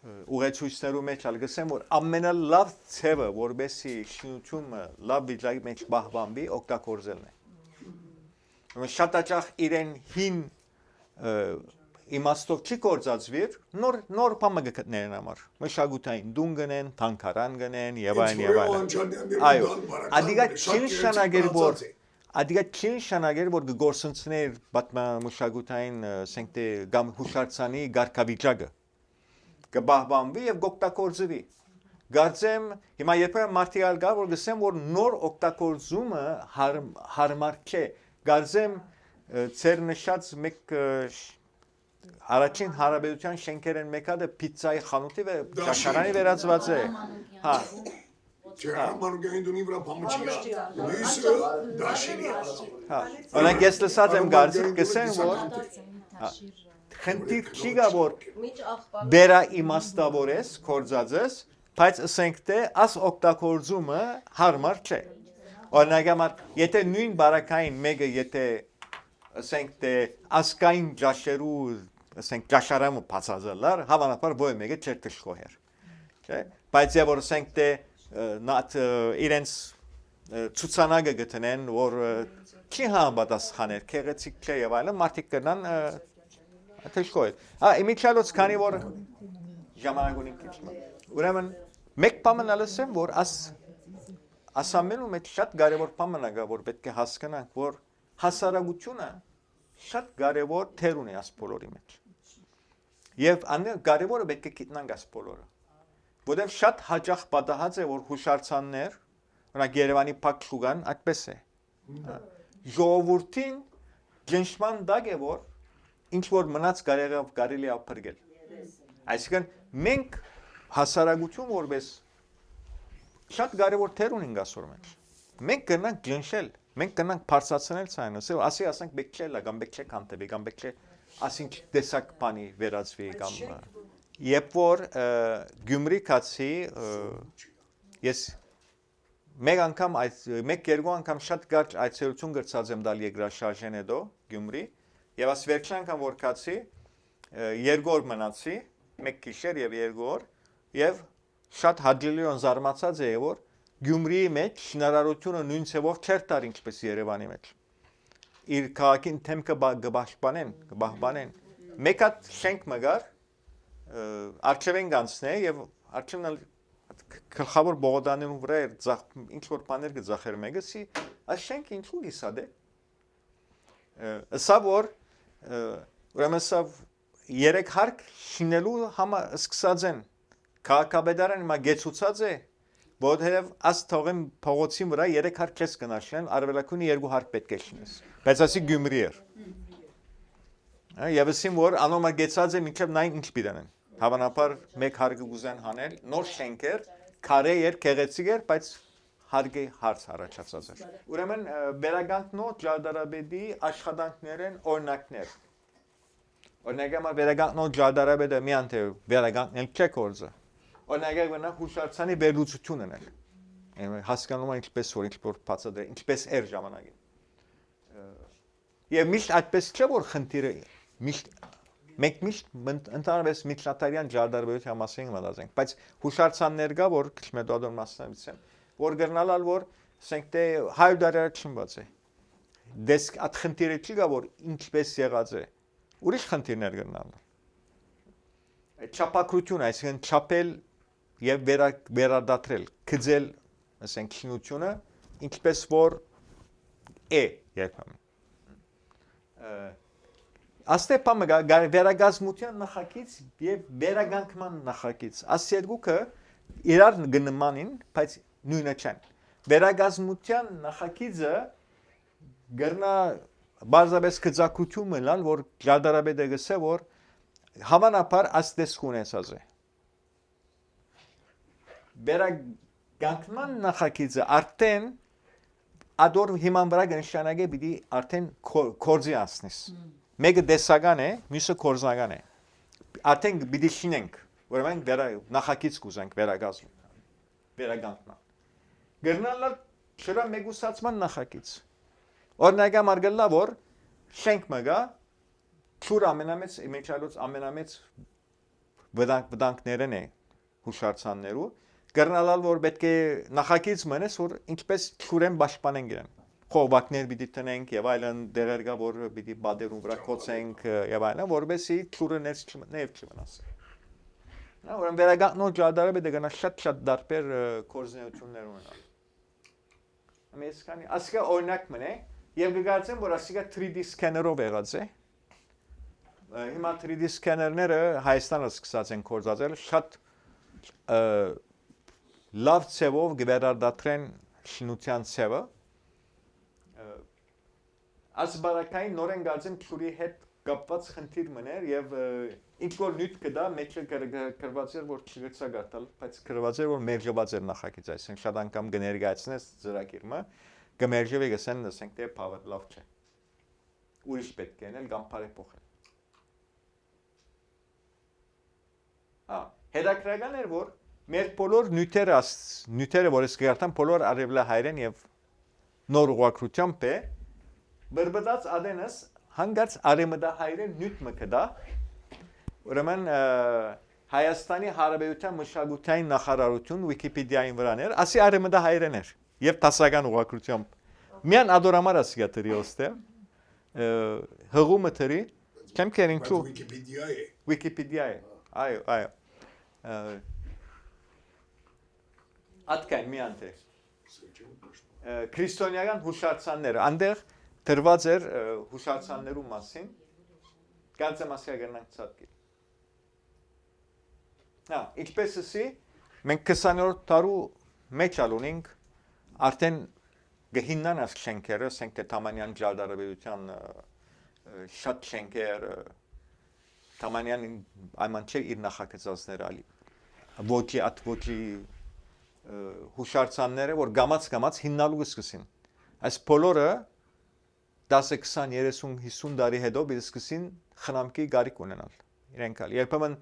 ուղեցույցներու մեջ ալգսեմ որ ամենալավ ցևը որբեսի շինությունը լավ վիճակի մեջ պահպանվի օգտագործելն է։ Շատ հաճախ իրեն հին իմաստով չի գործածվի նոր բան գտնեն համար մշակութային դուն գնեն, թանկարան գնեն եւ այլն։ Այո, ադիգա չի նշանակել որ գործընկերներ պատմական մշակութային ասենք թե կամ հուշարձանի գարկավիճակը կբահբանվի եւ գոկտակորձվի։ Գարցեմ հիմա երբեմն մարդիկ կա որ գսեմ որ նոր օգտագործումը հարմար չէ։ Գարցեմ ծեր նշած մեկ առաջին հարաբերության շենքերեն մեկը պիցայի խանութի վրա ճաշարանի վերածված է։ Հա։ Մանուկային դունի վրա փամուչի է։ Լույսը դաշինի է։ Հա։ Օրինակ ես լսած եմ գարցի գսեմ որ խնդիր չի գա որ վերա իմաստավորես կորձածես, բայց ասենք թե աս օգտագործումը հարմար չէ։ Օրինակ համար եթե նույն բարակային մեկը եթե ասենք թե ասկային ճաշերու ասենք ճաշարամը բացածելար, հավանաբար ոչ մեկը չէր դժխոհեր։ Չէ՞։ Բայց եւ որ ասենք թե նատ իրենց ցուցանակը գտնեն որ չի համապատասխաներ, քեղեցիկ չէ եւ այլն, մարդիկ կնան Թեշկոյ։ Իմիջալոց քանի որ ժամանակ ունի քիչ։ Ուրեմն մեկ բան ալսեմ որ ասամենու մեջ շատ կարևոր բան կա որ պետք է հասկանանք որ հասարակությունը շատ կարևոր թեր ունի աս բոլորի մեջ։ Եվ աննե կարևորը պետք է գիտնանք աս բոլորը։ Որտեղ շատ հաճախ պատահած է որ հուշարձաններ, օրինակ Երևանի Փակ շուգան այդպես է։ Ժողովրդին ջնշման դակ է որ ինչ որ մնաց կարելի է ապրել։ Այսինքն մենք հասարակություն որպես շատ կարևոր թեր ունենք ասոր մեջ։ Մենք կնանք ջնշել, մենք կնանք բարձրացնել ցայնը, ասենք բեք չէ լա կամ բեք չէ կանտեվի կամ բեք չէ ասինչ տեսակ բանի վերածվի կամ երբ որ Գյումրի կացի ես մեկ երկու անգամ շատ կարճ այցելություն գծած եմ դալ երկրաշարժեն հետո Գյումրի Եվ աս վերջին անգամ որ կացի, երկու օր մնացի, մեկ գիշեր եւ երկու օր, եւ շատ հաջելիոն զարմացած էի որ Գյումրիի մեջ շինարարությունը նույն ցևով չէր տար ինչպես Երևանի մեջ։ Իր քաղաքին թեմքը կբահբանեն։ Մեկ հատ շենք մգար, արչևեն գանցնե եւ Արդյունալ գլխավոր բողոքաններուն վրա էր ինչ որ բաներ գծախեր մեկը, այս շենքը ինչու լիսա դե։ Սա որ ուրեմն սա 3 հարկ շինելու համար սկսած են։ Քաղաքապետարանը հիմա գեցուցած է, որովհետև աս թողեմ փողոցի վրա 3 հարկ չես կնաշեն, արևելակունի 2 հարկ պետք է շինես։ Բայց ասի Գյումրի էր։ Եվ ասին որ անոմա գեցած է մինչև նայն ինչ պիտանեն։ Հավանաբար 1 հարկը գուզեն հանել, նոր շենքեր, քարե էր, գեղեցիկ էր, բայց հարկի հարց առաջացած էր։ Ուրեմն վերագանքնո Ջարդարաբեդի աշխատանքներն օրինակներ։ Օրինակ համար վերագանքնո Ջարդարաբեդը միան թե վերագանքնել չէ կորձը։ Օրինակ վնա հուշարձանի վերլուծությունն էր։ Հասկանում եմ ինչպես որ ինչ-որ բացատրել, ինչպես էր ժամանակին։ Եվ միշտ այդպես չէ որ խնդիրը մենք միշտ ընդհանրապես միջնատարյան ջարդարբերության մասին մտածենք, բայց հուշարձաններ կա, որ քիչ մեդոդոր մասնակից են, որ գրնալալ որ ասենք թե 100 տարի չմված է։ Դες այդ խնդիրը չի գա որ ինչպես եղած է։ Ուրիշ խնդիրներ գրնալ։ Չափակրություն, այսինքն չափել եւ վերադատրել, գծել, ասենք շինությունը, ինչպես որ է երբեմն։ Աստեպամը վերագազմության նախագիծ եւ վերագանքման նախագիծ։ Այս երկուքը իրար գնմանին, բայց նույնը չեն։ Վերագազմության նախագիծը գրնա բարձրապես գծակություն մնալ, որ Ջարդարաբեդը գսե որ հավանաբար աստես ունեցած է։ Վերագանքման նախագիծը արդեն ադոր հիման վրա կնշանակե պիտի արդեն կորձի անցնես։ Մեկը դեսական է, մյուսը կորձնական է։ Արդեն պիտի շինենք, ուրեմն նախագիծ կուզենք վերագանքման։ Գրնալալ շրա մեգուսացման նախագիծ։ Օրինակ արգելա որ շենք մգա ճուր ամենամեծ մեջալոց ամենամեծ վտանգներն է հուշարձաններու գրնալալ որ պետք է նախագիծ մնես որ ինչպես ճուրեն պաշտպանեն գեն խողովակներ պիտի տնենք եւ այլն դեղեր կա որ պիտի բادرուն վրա կոծենք եւ այլն որովհետեւ ճուրը ներս չմնաս նա ուրեմն վերագանքնո Ջարդարաբեդը գնա շատ դարբեր կորզնություններ ունենալ ամես քանի ասկա օրինակ մնե եւ կգործեմ որ ասիկա 3D սկաներով եղած է հիմա 3D սկաներները Հայաստանը սկսած են կորզածել շատ լավ ցևով գվերադատրեն շինության ցևը ասբարակային նորեն գարձեմ ճուրի հետ կապված խնդիր մներ եւ ինչ որ նյութ կդա մեջը գրված էր որ չգցա գտալ բայց գրված էր որ մերժված էր նախագիծ այսինքն շատ անգամ կներկայացնես ծրագիրը կմերժվի գսեն ասենք թե power լավ չէ ուրիշ պետք է անել կամ բարեփոխել հետաքրքրական էր որ մեր բոլոր նյութերը որ ես գարտան բոլոր արևելահայերեն եւ նոր ուղղակրությամբ է բրբդած ադենս հանգած արևմտահայերեն նյութ մկդա ուրեմն Հայաստանի Հանրապետության մշակութային նախարարություն Վիկիպեդիային վրաներ ասի արևմտահայերեն էր եւ տասական ուղղակրությամբ միան ադորամար ասիգա տրի ոստե հղումը տրի չեմ կերին ճու Վիկիպեդիա է այո Ատկայն միան թե քրիստոնեական հուշարձանները այնտեղ դրված էր հուշարձաններու մասին կարծեմ ասիա գնանք ցածկի ինչպես էսի մենք 20-րդ տարու մեջ ալունենք արդեն գհիննան ասք շենքերը ասենք թե Թամանյան Ջարդարաբեդության շատ շենքեր Թամանյան այման չէ իր նախագծածները ալի ոչի հուշարձանները որ գամած հիմնալու սկսին այս բոլորը 10, 20, 30, 50 տարի հետո սկսին խնամքի գարիք ունենալ իրենք ալ երբեմն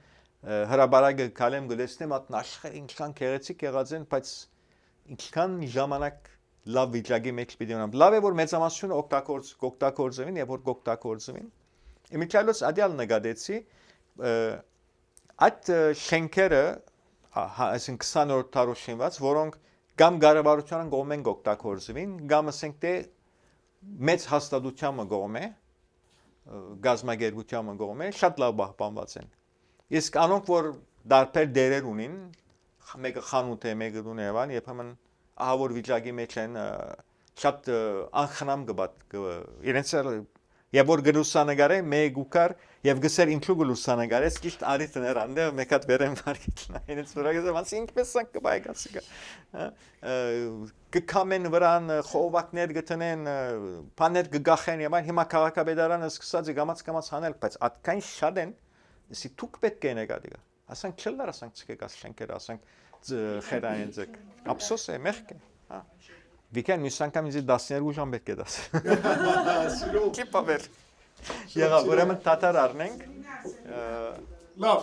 հրաբարակը կալեմ գլեսնեմ այդ աշխարհը ինչքան գեղեցիկ եղած են բայց ինչքան ժամանակ լավ վիճակի մեջ պիտի ունենան լավ է որ մեծամասնությունը օգտագործվին եւ որ օգտագործվին իմիջիալոց ադիալ նկատեցի այդ շենքերը այսինքն 20-րդ տարու շինված որոնք կամ կառավարության կողմեն օգտագործվին կամ ասենք թե մեծ հաստատության կողմէ գազագերբության կողմէ շատ լավ պահպանված են իսկ անոնք որ դարբեր դերեր ունին մեկը խանութ է, մեկը դուն է, բան, երբեմն ահավոր վիճակի մեջ են շատ անխնամ գբատ իրենց եւ որ գլուսանագարե մեկ ուկար եւ գսեր ինչու գլուսանագարես ճիշտ արիթն էր անդե մեկ հատ վերեմ վարկիցն այնց վրագը ոնց ինքպես սանք կբայգասիկա կկամեն վրան խովակներ գտնեն բաներ գգախեն եւ այն հիմա քաղաքապետարանը սկսած է գամած հանել բայց այդքան շատ են ասի դուք պետք է նկատի ասանք չլար ասանք ցկեկած շենքեր ասանք խերային ձկ ափսոս է մեղք է հա Վիկեն մյուս անգամ ինձ 12 ժամ պետք է դաս։ Սիրո։ Կիպաբեր։ Եղավ, ուրեմն տատար առնենք։ Լավ,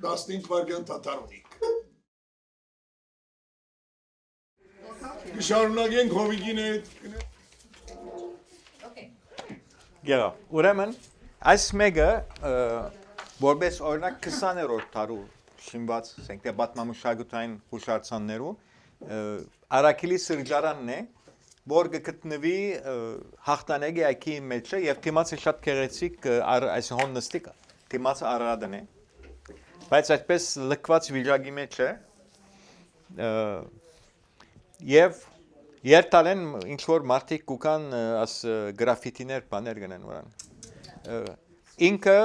15 վայրկյան տատար ունենք։ Շարունակենք Հովիկին հետ։ Եղավ, ուրեմն այս մեկը որպես օրինակ 20-րդ դարու շինված, ասենք թե պատմամշակութային հուշարձաններու Արաքիլի սրճարանն է, որ գտնվի հաղթանակի այգի մեջը եւ թիմացը շատ գեղեցիկ այս հոննստիկ թիմացը Արարատն է բայց այդպես լքված վիճակի մեջ է եւ երթալեն ինչ որ մարդիկ կուքան աս գրաֆիտիներ բաներ գնան որան ինքը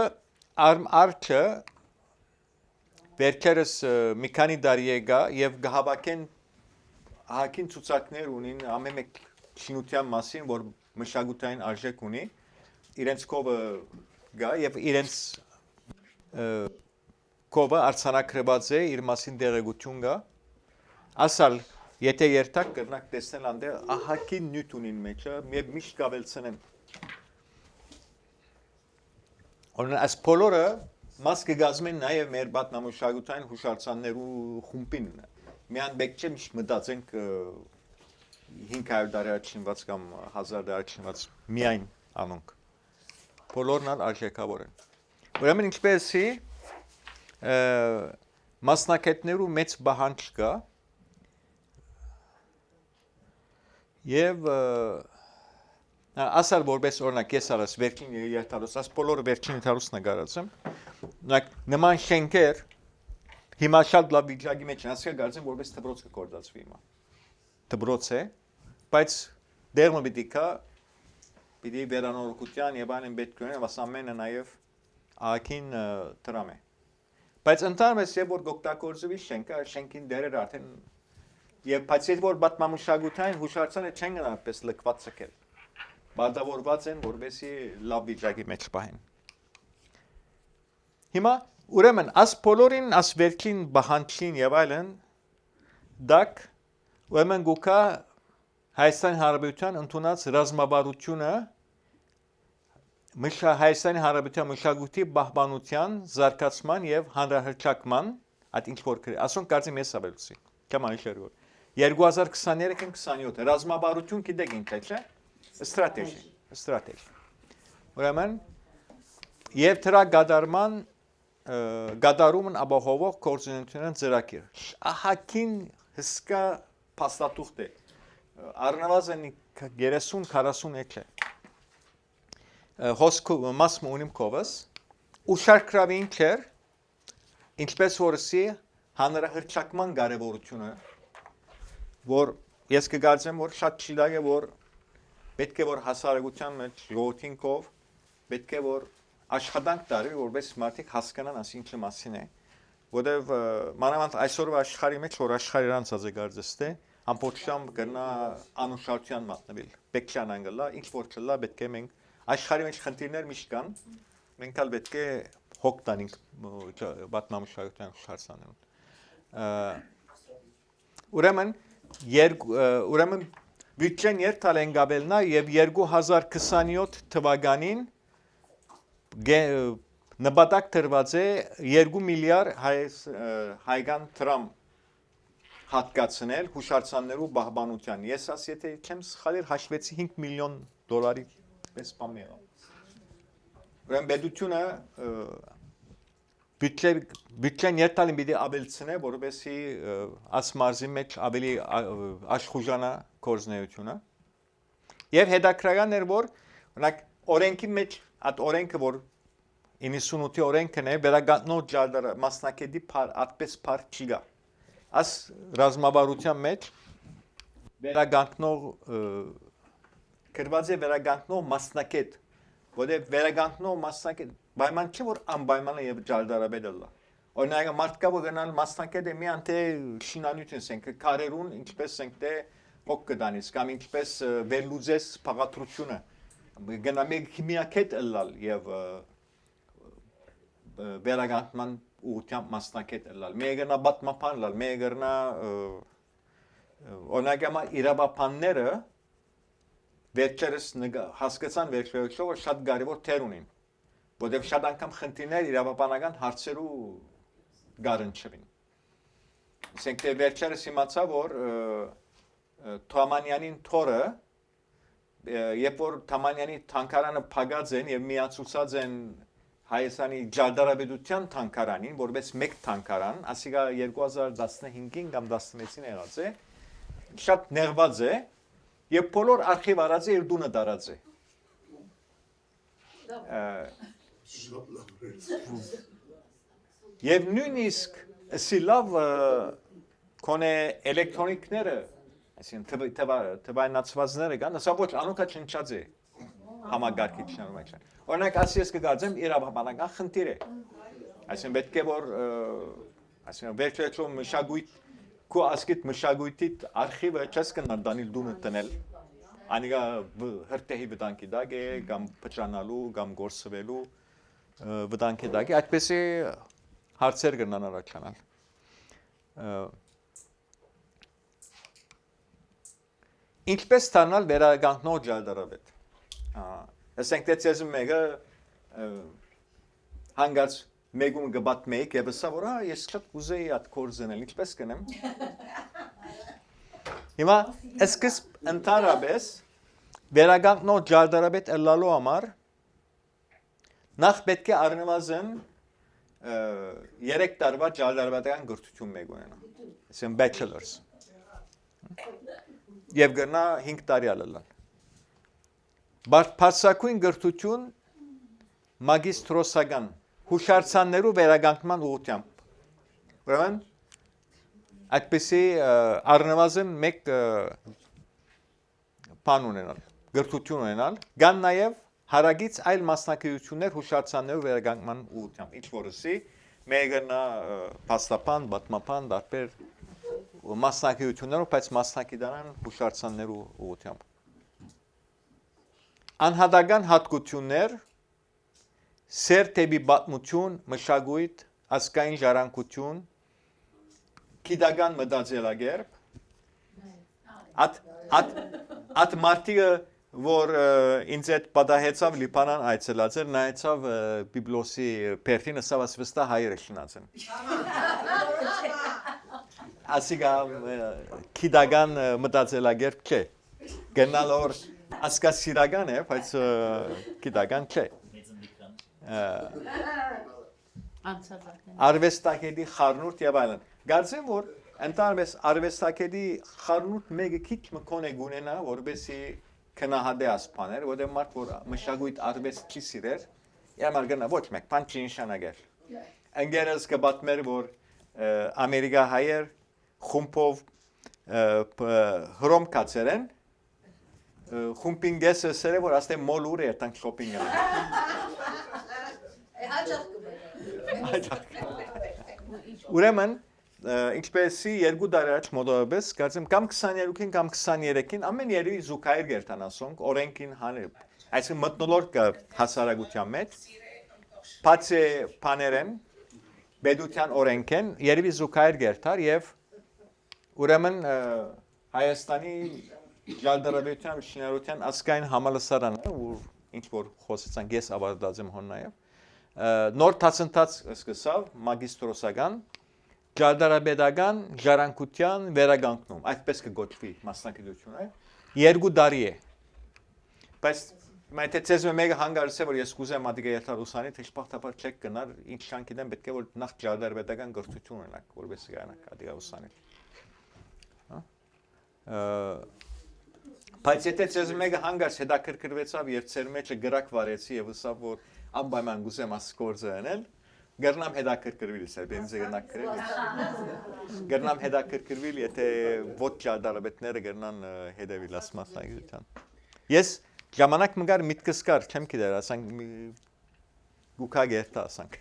արչը վերջերս մի քանի տարի եկա եւ գահավաքեն Հակին ցուցակներ ունին ամեն մեկ շինության մասին, որ մշակութային արժեք ունի, իրենց կովը գա եւ իրենց կովը արցանակրված է, իր մասին դերեկություն կա։ Ասալ, եթե երթակ կրնակ տեսնել անդե ահակին նյութ ունին մեջը, եւ միշտ կավելցնեն։ Օրինակ, այս բոլորը մաս կգազմեն նաեւ մեր պատմամշակութային հուշարձաններու խումբին։ Միան բեք չէ միշտ մտածենք 500 տարի առաջինված կամ 1000 տարի առաջինված միայն անոնք բոլորն ալ արժեքավոր են ուրեմն ինչպեսի մասնակիցներու մեծ բանջ կա եւ ասալ որպես օրինակ ես արած վերջին երթալուց աս բոլորը վերջին երթալուց նկարացեմ նման շենքեր Հիմա շատ լավ վիճակի մեջ են, ասել գարցեն որպես դբրոց կկործածվի հիմա։ Դբրոց է, բայց դերմը պիտի կա, պիտի վերանորոգության եւ այլն պետք ունեն, բայց ամենը նաեւ ակին դրամ է։ Բայց ընդհանրապես եւ որ գոկտակորձվի շենքը, շենքին դերեր արդեն եւ բայց այդ որ պատմամշակութային հուշարձանը չեն գնալպես լքված ցկել։ Բադավորված են որպեսի լավ վիճակի մեջ պահեն։ Հիմա Ուրեմն, աս բոլորին, աս վերքին բահանչին եւ այլն, դակ, ուրեմն գուկա Հայաստանի Հանրապետության ընդունած ռազմավարությունը Հայաստանի Հանրապետության մշակույթի պահպանության, զարգացման եւ հանրահռչակման, այդ ինչ որ ասոնք կարծեմ ես ավելցի, կամ այլ 2023-27 ռազմավարություն գիտեք ինչ է, չէ՞։ Ստրատեգիա։ Ուրեմն, եւ դրա գադարման գադարումն ապահովող կորձունությունն ծրագիր։ Ահակին հսկա փաստաթուղթ է։ Առնվազն 30-40 էջ է։ Հոսք մաս ունիմ կովս ու շարքրավին չեր ինչպես որսի հանրահռչակման կարևորությունը որ ես կգործեմ որ շատ ճիշտ է որ պետք է որ հասարակության մեջ ժողովրդին կով պետք է որ աշխատանք տարի որպես մարդիկ հասկանան աս ինչի մասին է որովհետև մանավանդ այսօրվա աշխարհի մեջ որ աշխարհը իրանցած է գարձստե ամբողջությամբ գնա անուշարության մատնվել պետքան անգլա ինչ որ չլա պետք է մենք աշխարհի մեջ խնդիրներ միշտ կան մենք ալ պետք է հոգ տանենք պատմամշակութային հուշարձաններուն ուրեմն բյուջեն երթալ են գաբելնա եւ 2027 թվականին նպատակ տրված է 2 միլիարդ հայկան դրամ հատկացնել հուշարձաններու պահպանության։ Ես ասի եթե չեմ սխալել հաշվեցի 5 միլիոն դոլարի պես բան եղավ։ Ուրեմն պետությունը բյուջեն երթալին պիտի ավելցնե, որովհետեւ աս մարզի մեջ ավելի աշխուժանա կորձնեությունը։ Եվ հետաքրքրական էր որ օրինակ օրենքի մեջ Այդ օրենքը որ 98-ի օրենքն է վերագանտնող ջարդարը մասնակետի այդպես փառ չի գա աս ռազմավարության մեջ վերագանքնող գրված է վերագանքնող մասնակետ, որտեղ վերագանքնող մասնակետ պայման չի որ անպայման է եւ ջալդարաբեդը լա։ Օրինակ մարդկա որ գնալ մասնակետ է միան թե շինանյութեն սենք կարերուն ինչպես սենք թե հոգ կդանից կամ ինչպես վերլուծես փաղադրությունը գնամ եք քիմիակետ լալ եւ վերագանքման ուղղությամբ մասնակետ լալ մեգնա բատմապան լալ մեգնա օրինակ իրավապանները վերջերս հասկացան վերջերս որ շատ կարևոր թեր ունին որովհետեւ շատ անգամ խնդիրներ իրավապանական հարցերու գարնչվին ասենք թե վերջերս իմացա որ Թամանյանին թորը երբ որ Թամանյանի թանկարանը փակած են եւ միացուցած են Հայաստանի ջալդարաբեդության թանկարանին որպես մեկ թանկարան ասիկա 2015-ին կամ 16-ին եղած է շատ ներված է եւ բոլոր արխիվ արած է իր դունը դարած է եւ նույնիսկ սիլավ կոնե էլեկտրոնիկները այսինքն թվայնացվածները կան, սա ոչ անուքա չնչած է համագարկիչներում մեջ։ Օրինակ ասի ես կգարձեմ իրավաբանական խնդիր է։ Այսինքն պետք է որ այսինքն վերջերս մշակույթ քո ասկիտ մշակույթիդ արխիվը չես կնար դանիլ դունը տնել։ Անիգա հրտեհի վտանգի դակ է կամ փճանալու կամ գործվելու վտանգի դակ է, այդպես է հարցեր կնան առաջանալ։ Ինչպես ստանալ վերագանքնող ջալդարաբեդ։ Ասենք թե ցեզ մեկը հանգած մեկում գբատ մեկ եւ ասա որ ես շատ կուզեի այդ կորզնել ինչպես կնեմ։ Հիմա սկսբ ընդհանրապես վերագանքնող ջալդարաբեդ ելալու համար նախ պետք է առնվազն 3 տարվա ջալդարաբեդական գրթություն մեկ ունենա։ Այսինքն bachelor's։ Եվ գնա 5 տարի ալալ։ Բարձրակույն գրթություն մագիստրոսական հուշարձաններու վերագանքման ուղղությամբ։ Ուրեմն այդպեսի առնվազն մեկ բան ունենալ, գրթություն ունենալ, կան նաև հարագից այլ մասնակցություններ հուշարձաններու վերագանքման ուղղությամբ։ Ինչ որսի մեկը փաստապան, բատմապան, դարբեր մասնակցություններով, բայց մասնակցության հուշարձաններու ուղղությամբ։ Անհատական հատկություններ, սեր թեպի պատմություն, մշակույթ, ազգային ժառանգություն, գիտական մտածելակերպ, at մարդիկը որ ինձ այդ պատահեցավ Լիբանան այցելած էր, նայեցավ Բիբլոսի Պերտինը սավաս վստահ հայերը շնացեն։ Ասիկա գիտական մտածելակերպ չէ։ Գնալ որ ասկասիրական է, բայց գիտական չէ։ Արվեստագետի խառնուրդ եւ այլն։ Գարցեմ որ ընդհանրապես արվեստագետի խառնուրդ մեկը քիչ մկոնե գունենա, որովհետեւ քնահատե ասպաներ, որտեղ մարդ որ մշակույթ արվեստ չի սիրեր, ямар գնա ոչ մեկ բան չի նշանակել։ Ընկերս կբատմեր որ Ամերիկա հայեր խումբով հրոմ կացեր են, խումբին գեսը սերը որ աստե մոլ ուր է տանք շոպինգ Ուրեմն ինչպեսի երկու տարի առաջ մոտավորապես կարծեմ կամ 22-ին կամ 23-ին ամեն երևի զուգահեռ գերտանասոնք օրենքին հանել այսինքն մտնոլորտ կա հասարակության մեջ բացի բաներեն պետության օրենքեն երևի զուգահեռ գերտար եւ ուրեմն Հայաստանի ջալդարաբեդության շինարարության ազգային համալսարանը որ ինչ որ խոսեցանք ես ավարտած եմ հոն նաեւ նոր դասընթաց սկսավ մագիստրոսական ջալդարաբեդական ժառանգության վերագանքնում այդպես կգոչվի մասնակցությունը 2 տարի է բայց մայթեցես մեկը հանգարս է որ ես կուզեմ ադիգա երթարուսանի թե շփախտապար չեք գնար ինչ շանքի դեմ պետք է որ նախ ջալդարաբեդական գրթություն ունենաք որպես գանակ ադիգա ուսանի բայց եթե ցեզ մեկը հանգարս հետաքրքրվեցավ եւ ծեր մեջը գրակ վարեցի եւ ուսավ որ անպայման գուզեմ ասկորձը անել Գերնամ հետաքրքրվել սերբերենցը գնանք գրել։ Գերնամ հետաքրքրվել, եթե ոչ ճարտարապետները գերնան հետևել ասմասնագիտության։ Ես ժամանակ մգար միտքս կար, չեմ գիտեր, ասանք գուքա գերտա ասանք։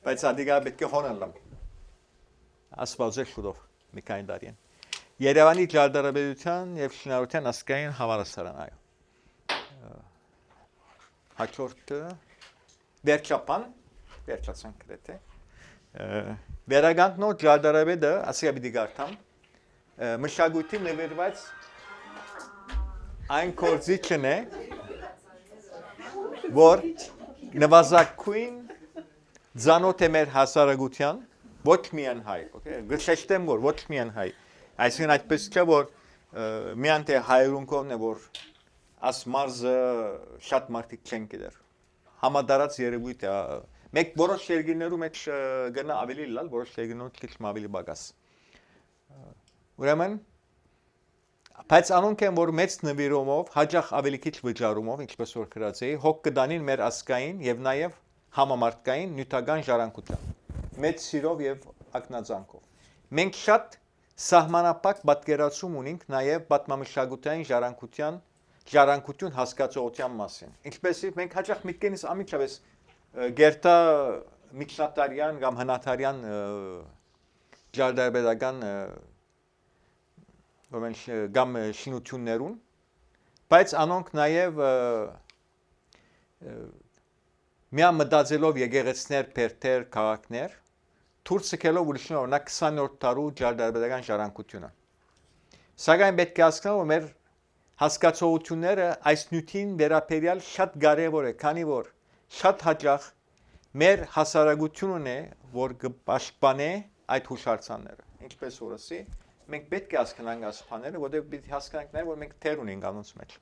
Բայց ադիգա պետք է հոնալամ։ Ասվածել շուտով մի քանի տարին։ Երևանի ճարտարապետության եւ շինարարության ազգային համալսարան այո։ Հաջորդը վերջացան գրեթե։ Վերագանքնոր ճարտարապետը ասիա պիտի գարտամ մշակույթի նվիրված այն կորձիչն է, որ նվազագույն ձանոթ է մեր հասարակության, ոչ միայն հայ, գշեշտեմ, որ ոչ միայն հայ, այսինքն այդպես չէ, որ միայն թե հայերուն կողմն է, որ աս մարզը շատ մարդիկ չեն գիտեր, համադարած երևույթ է, մեկ որոշ երկիրներում մեջ գնա ավելի լալ, որոշ երկիրներում քիչ ավելի բագաս։ Ուրեմն բայց անոնք են, որ մեծ նվիրումով, հաճախ ավելի քիչ վճարումով, ինչպես որ գրած էի, հոգ կդանին մեր ազգային եւ նաեւ համամարտկային նյութական ժառանգության, մեծ սիրով եւ ակնածանքով։ Մենք շատ սահմանապակ պատկերացում ունենք նաեւ պատմամշակութային ժառանգություն հասկացողության մասին։ Ինչպես մենք հաճախ միտքենից ամիջավես գերտա միջնատարյան կամ հնաթարյան ճարտարապետական կամ շինություններուն, բայց անոնք նաև միան մտածելով եկեղեցներ, բերդեր, քաղաքներ, թուր ցկելով ուրիշն օրինակ 20-րդ դարու ճարտարապետական ժառանգությունը։ Սակայն պետք է հասկանալ, որ մեր հասկացողությունները այս նյութին վերաբերյալ շատ կարևոր է, քանի որ շատ հաճախ մեր հասարակությունն է, որ կպաշտպանե այդ հուշարձանները, ինչպես որսի մենք պետք է հասկանանք այս բաները, որտեղ պիտի հասկանանք նաև, որ մենք թեր ունենք անոնց մեջ։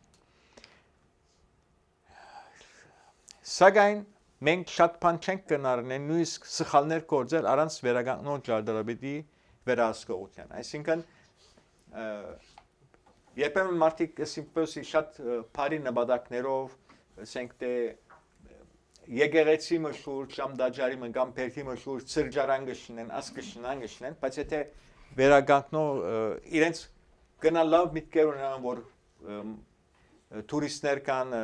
Սակայն մենք շատ բան չենք կնարնեն նույնիսկ սխալներ գործել առանց վերագանքնող ճարտարապետի վերահսկողության։ Այսինքն երբեմն մարդիկ այսպես շատ բարի նպատակներով, ասենք թե եկեղեցի մշուր, կամ դաջարի կամ բերդի մշուր, սրճարան կշինեն, ասկշինան կշինեն, բայց եթե վերագանքնող իրենց գնալ լավ միտքեր ունենան, որ տուրիստներ կան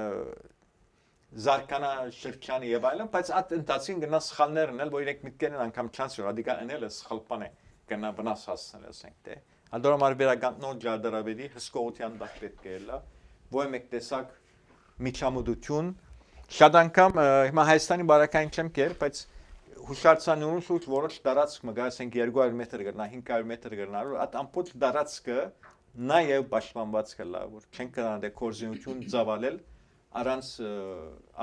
զարկանա շրջանի եւ այլն, բայց այդ ընթացին գնա սխալներ ունել, որ իրենք միտքերն անգամ չանց ռադիկալ անել է սխալ բան է, գնա վնաս հասնել, ասենք թե։ Անդորմար վերագանքնող ճարտարապետի հսկողության դաշ պետք է լա, որ մեկ տեսակ միջամուդություն, շատ անգամ հիմա Հայաստանի բարակային չեմ կեր, բայց հուշարձաններուն շուրջ որոշ տարածք մգա, ասենք 200 մետր գնա, 500 մետր գնալու, այդ ամբողջ տարածքը նաև պաշտպանված կլա, որ չեն կարող կորզունություն ծավալել առանց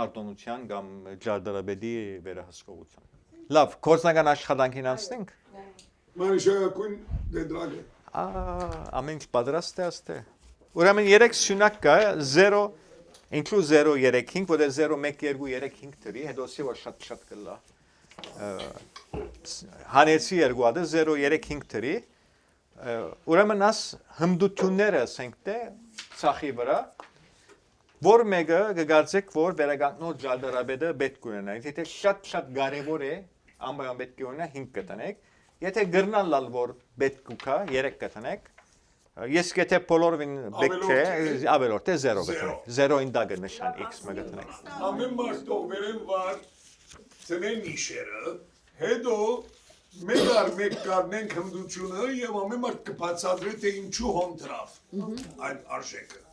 արտոնության կամ ճարտարապետի վերահսկողության։ Լավ, կորզնական աշխատանքին անցնենք։ Մանիշակույն դեդրագը։ Ամեն ինչ պատրաստ է աստե։ Ուրեմն 3 սյունակ կա, 0 ինչու 0-3-5, որտեղ 0-1-2-3-5 դրի, հետո սի որ շատ կլա։ Հանեցի երկու հատը 0-3-5 դրի։ Ուրեմն աս հմդությունները ասենք թե ցախի վրա, որ մեկը կգարձեք, որ վերագանքնող ճարտարապետը պետք ունենա։ Եթե շատ կարևոր է, ամբողջ պետք է ունենա 5 կտնեք։ Եթե գրնալ լալ որ պետք ուքա 3 կտնեք։ Ես եթե բոլորին պետք չէ, ավելորդ է 0 կտնեք։ 0-ին դա կնշան x մգտնեք։ Ամեն մարդով վերեն վար ծնեն նիշերը, հետո մեկ կարնենք հմդությունը և ամեն մարդ կբացատրի, թե ինչու հոն դրավ այդ արժեքը։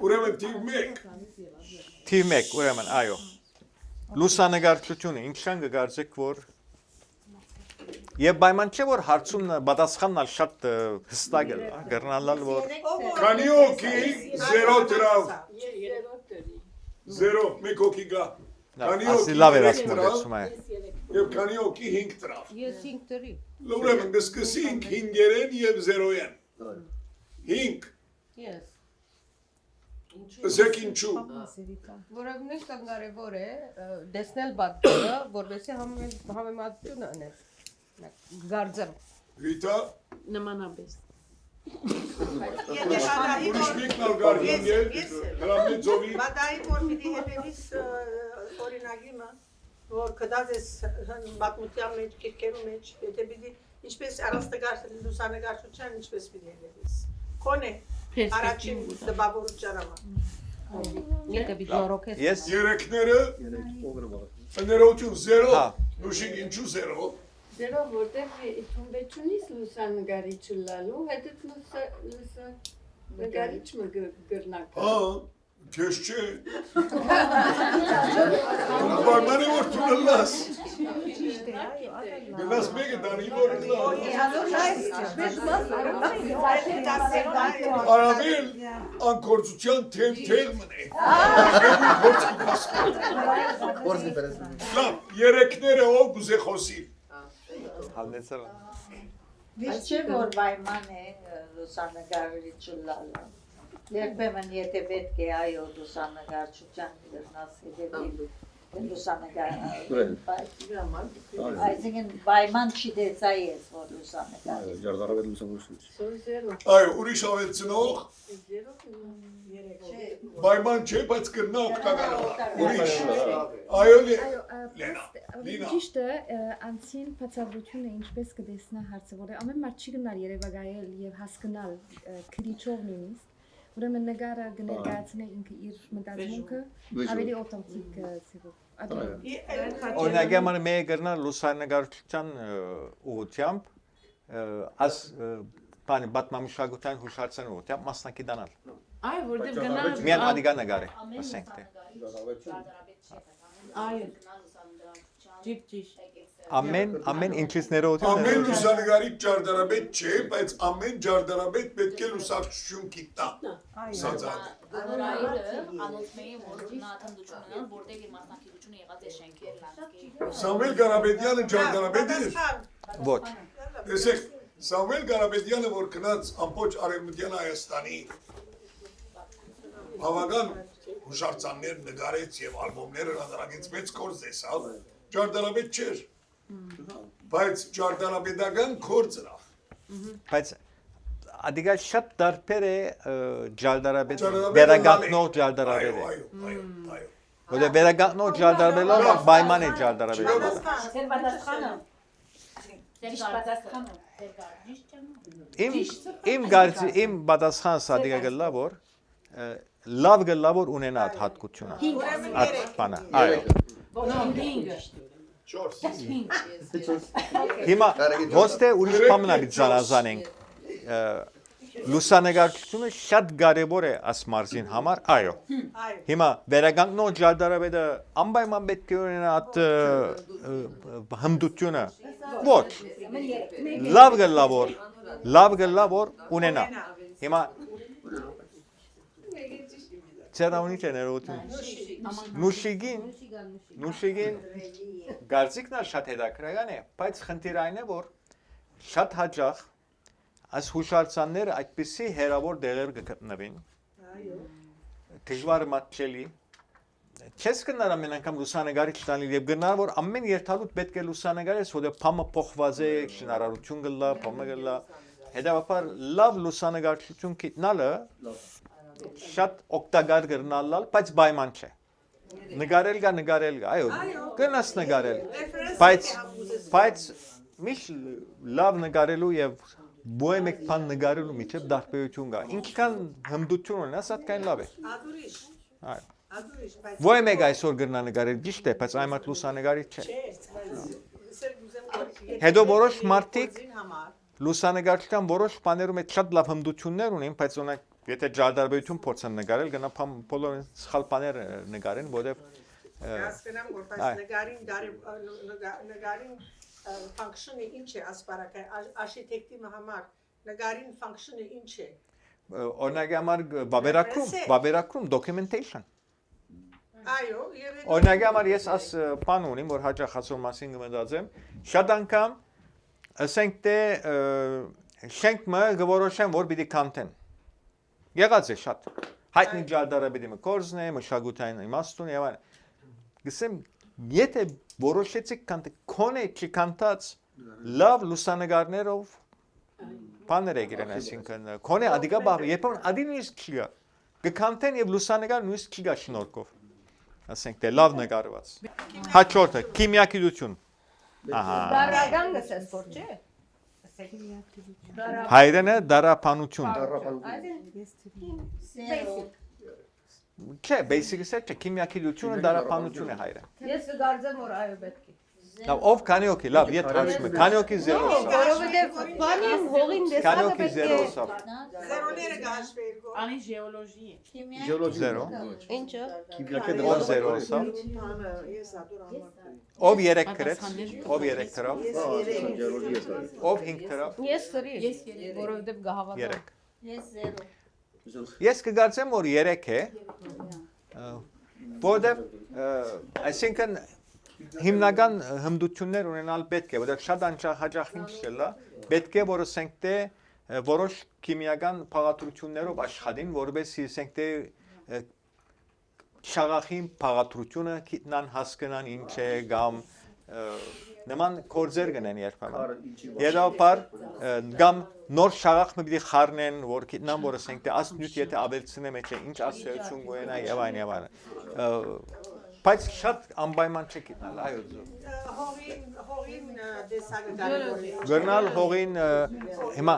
Ուրեմն թիվ 1, ուրեմն այո։ Լուսանկարչությունը ինչքան կգարձեք, որ Եվ պայման չէ որ հարցում պատասխանալ շատ հստակ է, գրնալալ որ Քանի օքի 0 դրավ։ 0 մեկ օքի գա։ Քանի ասի օքի լավ էր 3 ասում դրավ է։ եւ քանի օքի 5 դրավ։ Ես 5 դրի։ Ուրեմն կսկսենք 5-երեն եւ 0-են։ 5 Ես։ Ասեք ինչու։ Որովհետև նույնիսկ կարևոր է դեսնել բացը, որովհետեւ համեմատությունը անել։ Գարձեմ։ Վիտա Նմանապես։ ուրիշ մեկն ալ գար 5-եր, հրամի ծովի։ Բադայի որ պիտի հետևիս օրինագիմը, որ կդած ես բատմության մեջ, կիրկերու մեջ, եթե պիտի ինչպես առաստգար լուսանկարչության ինչպես պիտի հետևիս։ Կոնե առաջին դպավորության համար։ Եթե բիժորոքես։ Ես Երեքները Օգնաբար։ ներողություն 0, Հա։ նուշիկ ինչու 0։ Ձերո որտեղ թումբեչունից լուսանգարիչ լալու, հետո լուսանգարիչ մը գրնակ։ Հա, քեզ չէ։ Բարմանը որ դու լաս։ Գնաս մեկը դանի որ Արաբել անկորձության թեմ մնե։ Որս դիպերես։ Լավ, երեքները ով գուզե խոսի։ Հանդեցել։ Չէ որ պայման է լուսանգարիչ լալը։ Երբեմն եթե պետք է այո լուսանգարչության դեռնաս հետևի Այսինքն պայման չի դեցա ես որ լուսանգար։ Ջարդարավետ լուսանգարություն։ Այո, ուրիշ ավելցնող Պայման չէ, բայց կրնա օգտակարել։ Ուրիշ։ Այո, Լենա։ Ճիշտ է, անցին բացատրությունը ինչպես կտեսնա հարցը, որ ամեն մարդ չի գնալ երևակայել եւ հասկանալ քրիչով նույնիսկ, ուրեմն նկարը կներկայացնի ինքը իր մտածմունքը ավելի օտենտիկ ձևով։ Օրինակ յամանը մեկ գրնալ լուսանկարչության ուղղությամբ աս բանի բատմամշակութային հուշարձան ուղղությամբ մասնակի դանալ։ Այ որտեղ գնալ։ Միան ադիգա նկարը, ասենք թե։ Այո։ Ճիշտ։ Ամեն ինչից ներողություն։ Ամեն լուսանգարիչ ջարդարաբեդ չէ, բայց ամեն ջարդարաբեդ պետք է լուսակցություն գիտա։ Սածակ։ Որայրը անոթմեի որ նա աթնդությունը որտեղ իր մասնակցությունը եղած է շենքեր լանդսկեյփ։ Սամվել Ղարաբեդյանը ջարդարաբեդ էր։ Ոչ։ Տեսեք, Սամվել Ղարաբեդյանը որ գնաց ամբողջ Արևմտյան Հայաստանի բավական հուշարձաններ նկարեց եւ ալբոմներ հրատարակեց, մեծ կորձ դեսավ, ջարդարաբեդ չէր։ Բայց ջարդարաբեդական կորձ էր։ Բայց ադիգա շատ դարբեր է ջալդարաբեդ վերագանքնող ջալդարաբեդ է։ Այո։ Որը վերագանքնող ջալդարաբելը պայման է ջալդարաբելը։ Ձեր պատասխանը։ Իմ պատասխան սադիգա գլա որ լավ գլա որ ունենա այդ հատկությունը։ Այդ բանը։ Այո։ Հիմա ոստե ուրիշ բամնաբի զանազանենք լուսանկարչությունը շատ կարևոր է աս մարզին համար, այո։ Հիմա վերագանքնող ջարդարաբեդը անպայման պետք է ունենա այդ հմտությունը։ Ոչ։ Լավ գլա որ ունենա։ Հիմա Ցերաունի ներողություն։ Նուշիգին գարցիկն շատ հետաքրքրական է, բայց խնդիրը այն է, որ շատ հաճախ այս հուշարձանները այդպիսի հերավոր դեղեր կգտնվին։ Դժվար մատչելի։ Չես գնար ամեն անգամ լուսանկարիչ տանիլ եւ գնար որ ամեն երթալուտ պետք է լուսանկարես, որը փամը փոխված է, շինարարություն գլա, փամը գլա։ Հետևաբար լավ լուսանկարչություն գտնալը շատ օգտակար կրնալալ, բայց պայման չէ։ Նկարել գա, այո, գնաս նկարել։ Բայց միշտ լավ նկարելու եւ բոյ մեկ բան նկարելու միջև դարբերություն կա։ Ինչքան հմտություն ունենաս, այդքան լավ է։ Այո։ Բոյ մեկ այսօր գնա նկարել ճիշտ է, բայց այմատ լուսանկարիչ չէ։ Հետո որոշ մարդիկ լուսանկարչական որոշ բաներում շատ լավ հմտություններ ունեն, բայց օրինակ եթե ջարդարաբերություն փորձեն նկարել, գնա բոլորին սխալ բաներ նկարեն, որովհետև հասկանամ որ բայց նկարին function-ը ինչ է ասպարակը architect-ի համար նկարին function-ը ինչ է օրինակ համար բաբերակրում documentation այո օրինակ համար ես աս բան ունիմ որ հաճախ ասում մասին կմտածեմ շատ անգամ ասենք թե շենքը գորոշեն որ պիտի կանտեն եղած է շատ հայտնի ջարդարը պիտի կորզն է մշակութային իմաստուն եւ այլն գսեմ եթե որոշեցիք կանտե կոնե չկանտած լավ լուսանկարներով բաներ եկրեն այսինքն կոնե ադիգա բավ երբ որ ադին իսկ չի գա կկանտեն եւ լուսանկար նույնիսկ չի գա շնորհքով ասենք թե լավ նկարված հաջորդը քիմիագիտություն ահա Դարական գսես որ չէ հայրենը դարապանություն չէ basic-ը չէ քիմիագիտությունը դարապանություն է հայրը Ես կգարձեմ որ այո պետք է Լավ ով քանի օքի լավ ետ հարցում է քանի օքի 0 որովհետեւ բանին հողին դեսանը քանի օքի պետք 0 է սա զերոները գաշվի Անի ժեոլոգի է։ Geology 0 Ինչը ով 0 սա ես ադոր ով 3 գրեց ով 3 գրավ ով 5 գրավ Ես 3 որովհետեւ գահավատա 3 Ես 0 Ես կգործեմ որ 3 է որովհետև այսինքն հիմնական հմտություններ ունենալ պետք է որովհետև շատ հաճախ ինչ չլա պետք է որ ասենք թե որոշ քիմիական փաղադրություններով աշխատին որովհետև ասենք թե շաղախին փաղադրությունը գիտնան հասկանան ինչ է կամ նման կորձեր գնեն երբեմն երբար կամ նոր շաղախ միտի խառնեն որ գիտնան որ ասենք թե ասնյութ եթե ավելցնե մեջ է ինչ ասոցիացիոն գոյնա եւ այլն բայց շատ անպայման չի գիտնալ այո հողին դեսագը կարելի գնալ հողին հիմա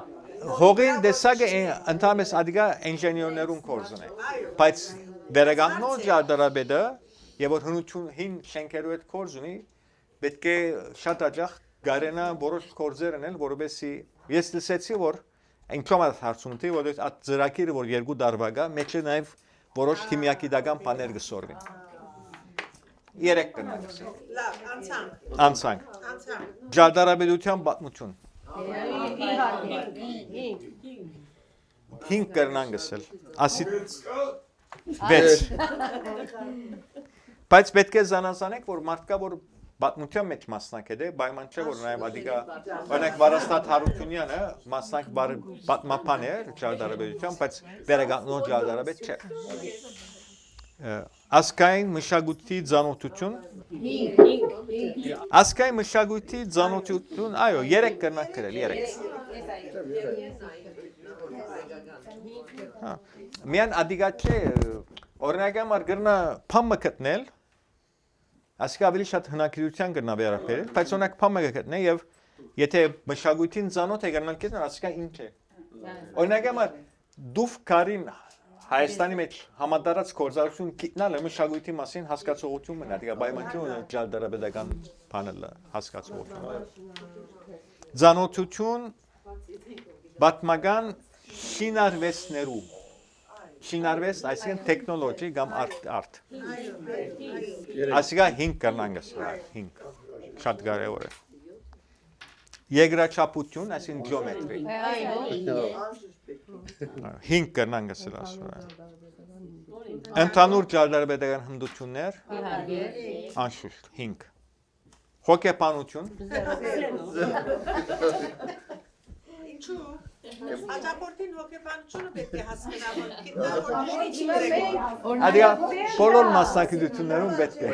հողին դեսագը ընդհանրապես ադիգա ինժեներներուն կորզն է բայց վերագանքնոջ ջարդարաբեդը եւ որ հնություն հին շենքերու հետ կորզ ունի պետք է շատ աջախ գարենա որոշ կորձեր անել որովհետեւ ես լսեցի որ այնքան հարցումտի որ այդ ծրագիրը որ 2 տարվա գա մեջը նաեւ որոշ քիմիակիդական բաներ գսորվեն 3 կնանք լավ անցանք անցանք ջարդարաբեդության պատմություն 5 կրնան գսել ասի 6 բայց պետք է զանազանենք որ մարդկա որ պատմության մեջ մասնակետ է պայման չէ որ նաև ադիգա օրինակ Վարաստատ Հարությունյանը մասնակ պատմապան է ջարդարաբեդության բայց վերագանքնոջ ջարդարաբեդ չէ Ասկային մշակույթի ծանոթություն Ասկային մշակույթի ծանոթություն այո 3 կրնակ գրել 3 Միան ադիգա չէ օրինակ համար գրնա փամը գտնել ասկա ավելի շատ հնագիտության գրնա վերապերել բայց օրինակ փամը գտնել եւ եթե մշակույթին ծանոթ է գրնալ կետնա ասկա ինչ է օրինակ համար դուֆ կարին Հայաստանի մեջ համատարած կորզարություն գիտնալը մշակույթի մասին հասկացողություն մնա, դիգա պայմանավորություն ջարդարաբեդական բանել հասկացողություն։ Ծանոթություն պատմական շինարվեստներու։ Շինարվեստ, այսինքն տեխնոլոգի կամ արտ։ Այսինքն 5 կրնանգս, 5։ Շատ կարևոր է։ Եգրաչափություն, այսինքն ջիոմետրի։ 5 կրնանգս էլ ասում Ընդհանուր ջարդարաբեդական հմտություններ անշուշտ 5 Հոգեբանություն Ինչու Աջակորդին հոգեբանությունը պետք է հասկանալ Ադիգա բոլոր մասնակցություններում պետք է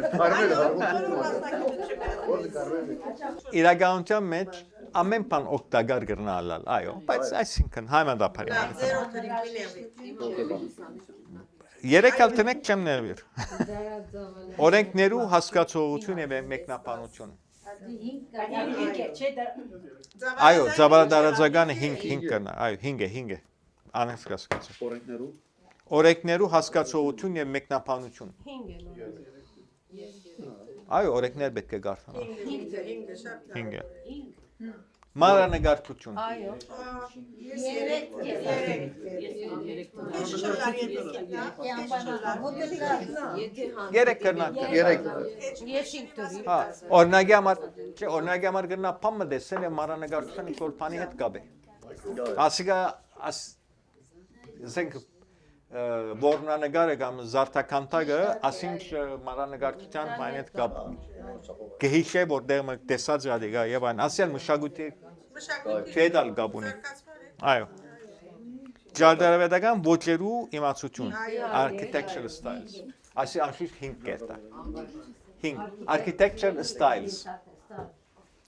Իրականության մեջ ամեն բան օգտակար կրնալալ, այո, բայց այսինքն հայմանդափարի։ 3 ալտենեք չեմ ներվիր։ Օրենքներու հասկացողություն եւ մեկնաբանություն։ Այո, ծավալադարածականը 5 կրնա, այո, 5 է։ Անես հասկացա։ Օրենքներու հասկացողություն եւ մեկնաբանություն։ 5 Այո, օրենքներ պետք է գարթանալ։ 5 Մանրանկարչություն։ Այո։ Երեք կրնակ։ Հա, օրինակի համար գնա փամը դեսել է մանրանկարչության ինչ որ բանի հետ կապ է։ Ասիկա ասենք որնանկարը կամ զարդականտակը ասինչ մանրանկարչության բանի հետ կապ գեհիշե որտեղ մենք տեսած ադիգա եւ այն ասել մշակույթի ֆեդալ կապ ունի։ Այո։ Ջարդարավետական ոճերու իմացություն, architectural styles։ Այսի անշուշտ 5 կերտա։ 5 architectural styles։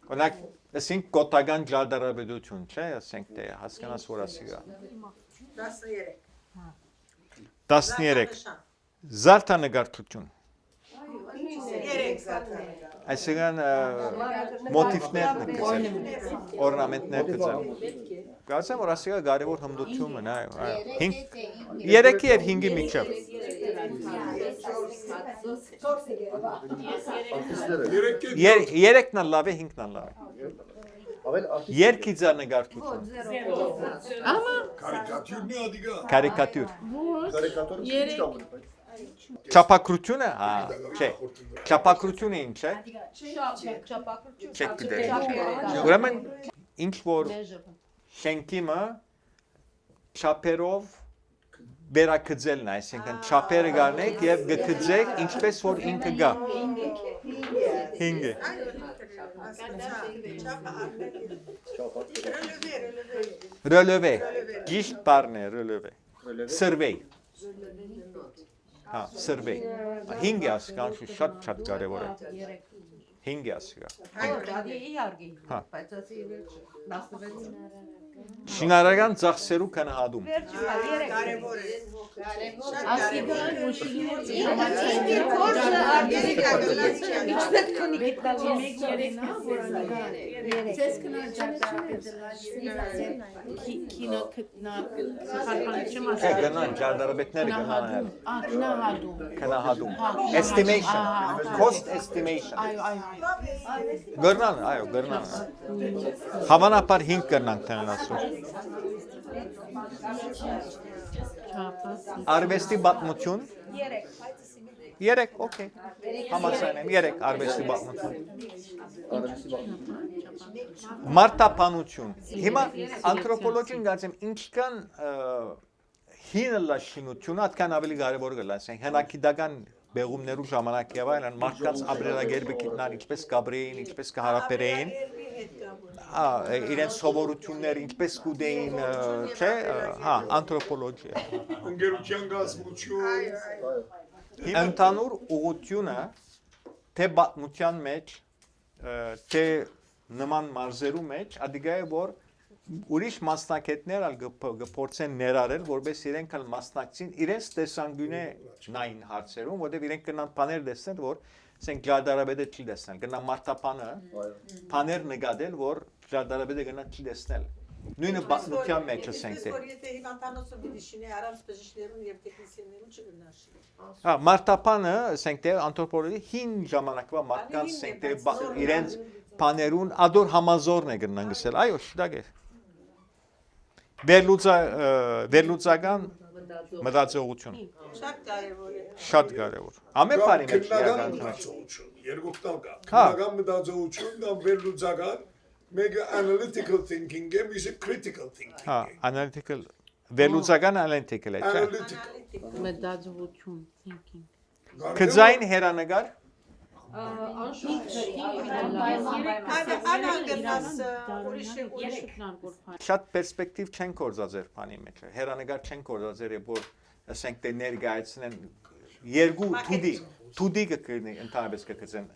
Օրինակ, ասենք գոտական ջարդարավետություն, չէ, ասենք թե հասկանաս որ ասիգա։ 13 Զարդանկարչություն։ Այսինքն մոտիվներ նկարել, օրնամենտներ գծել։ Կարծեմ որ ասիգա կարևոր հմտություն է, այո, 3-ի եւ 5-ի միջև։ Երեքն լավ է, 5-ն լավ է։ Երկիծանեկարչություն։ Կարիկատյուրն է ադիգա։ Կարիկատյուր։ Չափակրությունը, չէ։ Չափակրությունը ինչ է։ Չեք գիտեք։ Ուրեմն ինչ որ շենքիմը չափերով վերակցելն է, այսինքն չափերը գարնեք եւ գկցեք ինչպես որ ինքը գա։ 5 Relevé, ճիշտ բառն է relevé։ Survey։ Հա, survey։ 5 ասկան շատ կարևոր է։ 5 ասկա։ Հա։ Շինարարական ծախսերու կանահատում։ Կարևոր է։ Գնան ջարդարաբետները կանահատում։ Estimation, cost estimation։ Գնան, այո, գնան։ Հավանաբար 5 կրնանք տենան ասում։ Արվեստի պատմություն 3, օքեյ։ Համաձայն եմ 3 արվեստի պատմություն։ Մարտապանություն։ Հիմա անթրոպոլոգին գացեմ ինչքան հինը լաշինությունը այդքան ավելի կարևոր կլա, ասենք հնագիտական բեղումներու ժամանակ եւ այլն մարդկանց ապրելակերպը գիտնան ինչպես կաբրեին, ինչպես կհարաբերեին, իրենց սովորությունները ինչպես կուդեին, չէ, հա, անթրոպոլոգիա։ Ընկերության գազམություն։ Ընդհանուր ուղղությունը թե պատմության մեջ, թե նման մարզերու մեջ, ադիգա է որ ուրիշ մասնակիցներ ալ գործեն ներառել, որպես իրենք ալ մասնակցին իրենց տեսանկյունը նային հարցերում, որտեղ իրենք կնան բաներ տեսնել, որ ասենք ջարդարաբեդը չի տեսնել, կնա մարտապանը բաներ նկատել, որ ջարդարաբեդը կնա չի տեսնել։ Նույնը պատմության մեջ ասենք թե։ Եթե հիվանդանոցը պիտի շինի առանց բժիշկներուն եւ տեխնիսիաներուն չգնաշի։ Հա, մարտապանը ասենք թե անթրոպոլոգի հին ժամանակվա մարդկանց ասենք թե իրենց բաներուն ադոր համազորն է գնան գսել, այո, շտակ է։ Վերլուծական մտածողություն։ Շատ կարևոր է։ Շատ կարևոր։ Ամեն բանի մեջ քննական մտածողություն, երկու տալ կա։ Քննական մտածողություն կամ վերլուծական, մեկը analytical thinking է, մյուսը critical thinking։ Հա, analytical, վերլուծական analytical է, չէ։ Մտածողություն, thinking։ Քծային հերանեկար Շատ պերսպեկտիվ չեն կործածեր բանի մեջ, հերանեկար չեն կործածեր, որ ասենք թե ներկայացնեն երկու թուդի կգրնի ընդհանրապես կգծեն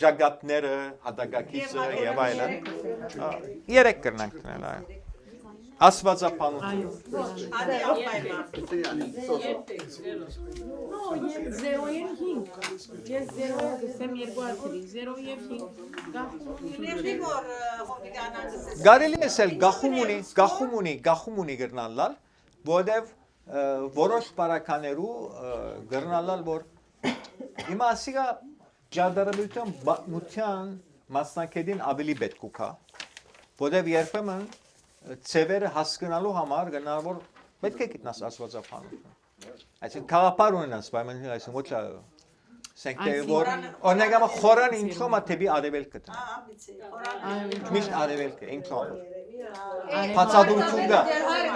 ճակատները, հատակակիցը եւ այլն 3 կրնանք տնել, այո։ Աստվածապանություն։ Զերոյեն 5, ես զերոյը գսեմ 2 ատրի, 0 և 5, Գարելի էսել գախում ունի գրնալալ, որև որոշ պարականերու գրնալալ, որ հիմա ասիգա ջարդարաբերության բացմության մասնակետին ավելի պետք ուկա, որտեղ երբեմն ծևերը հասկանալու համար գնալ որ պետք է գտնաս աստվածապանություն։ Այսինքն քաղաքապար ունենաս, բայց այսինքն ոչ սենքտե որ օրինակ խորան ինչու՞ մա թեպի արևելք կտա։ Միշտ արևելքը ինչու՞։ Բացադրություն կա։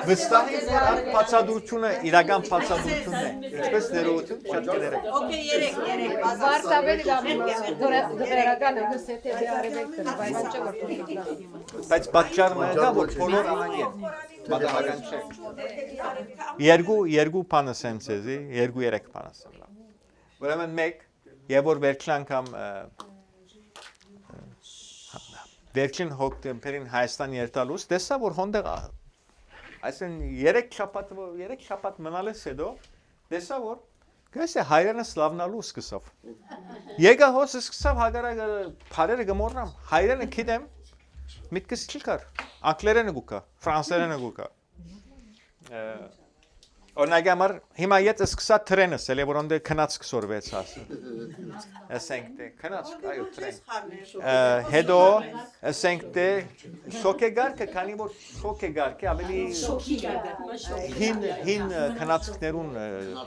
Վստահ եմ որ բացադրությունը իրական բացադրությունն է։ Ինչպես ներողություն շատ կներեք։ Okay, երեք, Վարտաբեր դրական հսեթե արևելքը, բայց ոչ որ Բայց պատճառը դա որ բոլոր անագեն պատահական չէ։ Երկու բանը սենսեզի, երեք բանը սենսեզի։ Ուրեմն մեկ, եւ որ վերջին անգամ վերջին հոկտեմբերին Հայաստան երթալուց տեսա որ հոնդեղ այսինքն 3 շաբաթ մնալուց հետո տեսա որ գասե հայրենը սլավնալու սկսավ եկա հոս սկսավ հագարակը բարերը գմորնամ հայրենը գիտեմ միտքս չի կար անգլերենը գուկա ֆրանսերենը գուկա օրինակ հիմա եթե սկսա տրենս էլի որ ոնդե քնած կսորվեց ասը ասենք թե քնած այո տրեն հետո ասենք թե շոկեգարկը քանի որ շոկեգարկը ավելի հին քնածքներուն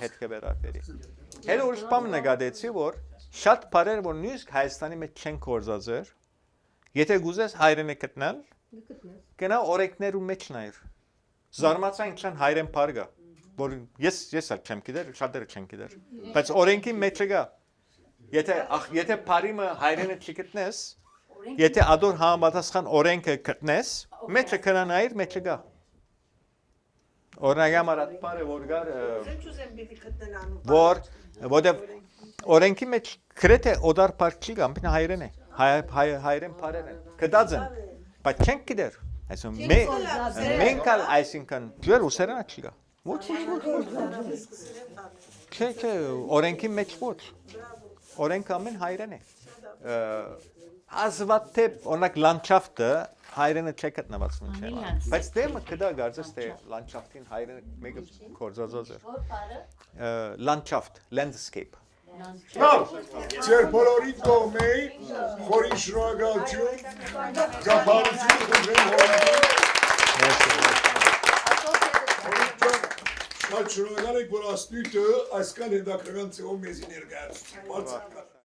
հետ կվերապերի հետո ուրիշ բան նկատեցի որ շատ բարեր որ նույնիսկ Հայաստանի մեջ չեն կորզածեր եթե գուզես հայրենը գտնել գնա օրենքներու մեջ նայր զարմացա ինչքան հայրեն բարգա որ ես էլ չեմ գիտեր, շատերը չեն գիտեր։ Բայց օրենքի մեջ կա։ Եթե բարիմը հայրենը չգտնես, եթե ադոր համապատասխան օրենքը գտնես, մեջը կնանայր, մեջը գա։ Օրինակ համար բարը որ գար որտեղ օրենքի մեջ գրեթե օդար բարք չի գամ, հայրեն է, հայրեն բարեն է։ Կդած են, բայց չեն գիտեր։ Այսինքն մենք այսինքն ջեր ուսերան չի գա։ Ոչ Չէ, օրենքի մեջ ոչ։ Օրենքը ամեն հայրեն է։ Ազվատե օրինակ լանդշաֆտը հայրենը չէ գտնված ոչ։ Բայց դեմը կդա գարձես թե լանդշաֆտին հայրենը մեկը կորզածած է։ Լանդշաֆտ, landscape։ Լավ, ձեր բոլորի կողմեի խորին շնորհակալություն, գաղափարություն ուղղեմ հորինում։ Շատ շնորհակալ եք, որ աստույտը այսքան հետաքրքրական ձևով մեզի ներկայացրեցիք։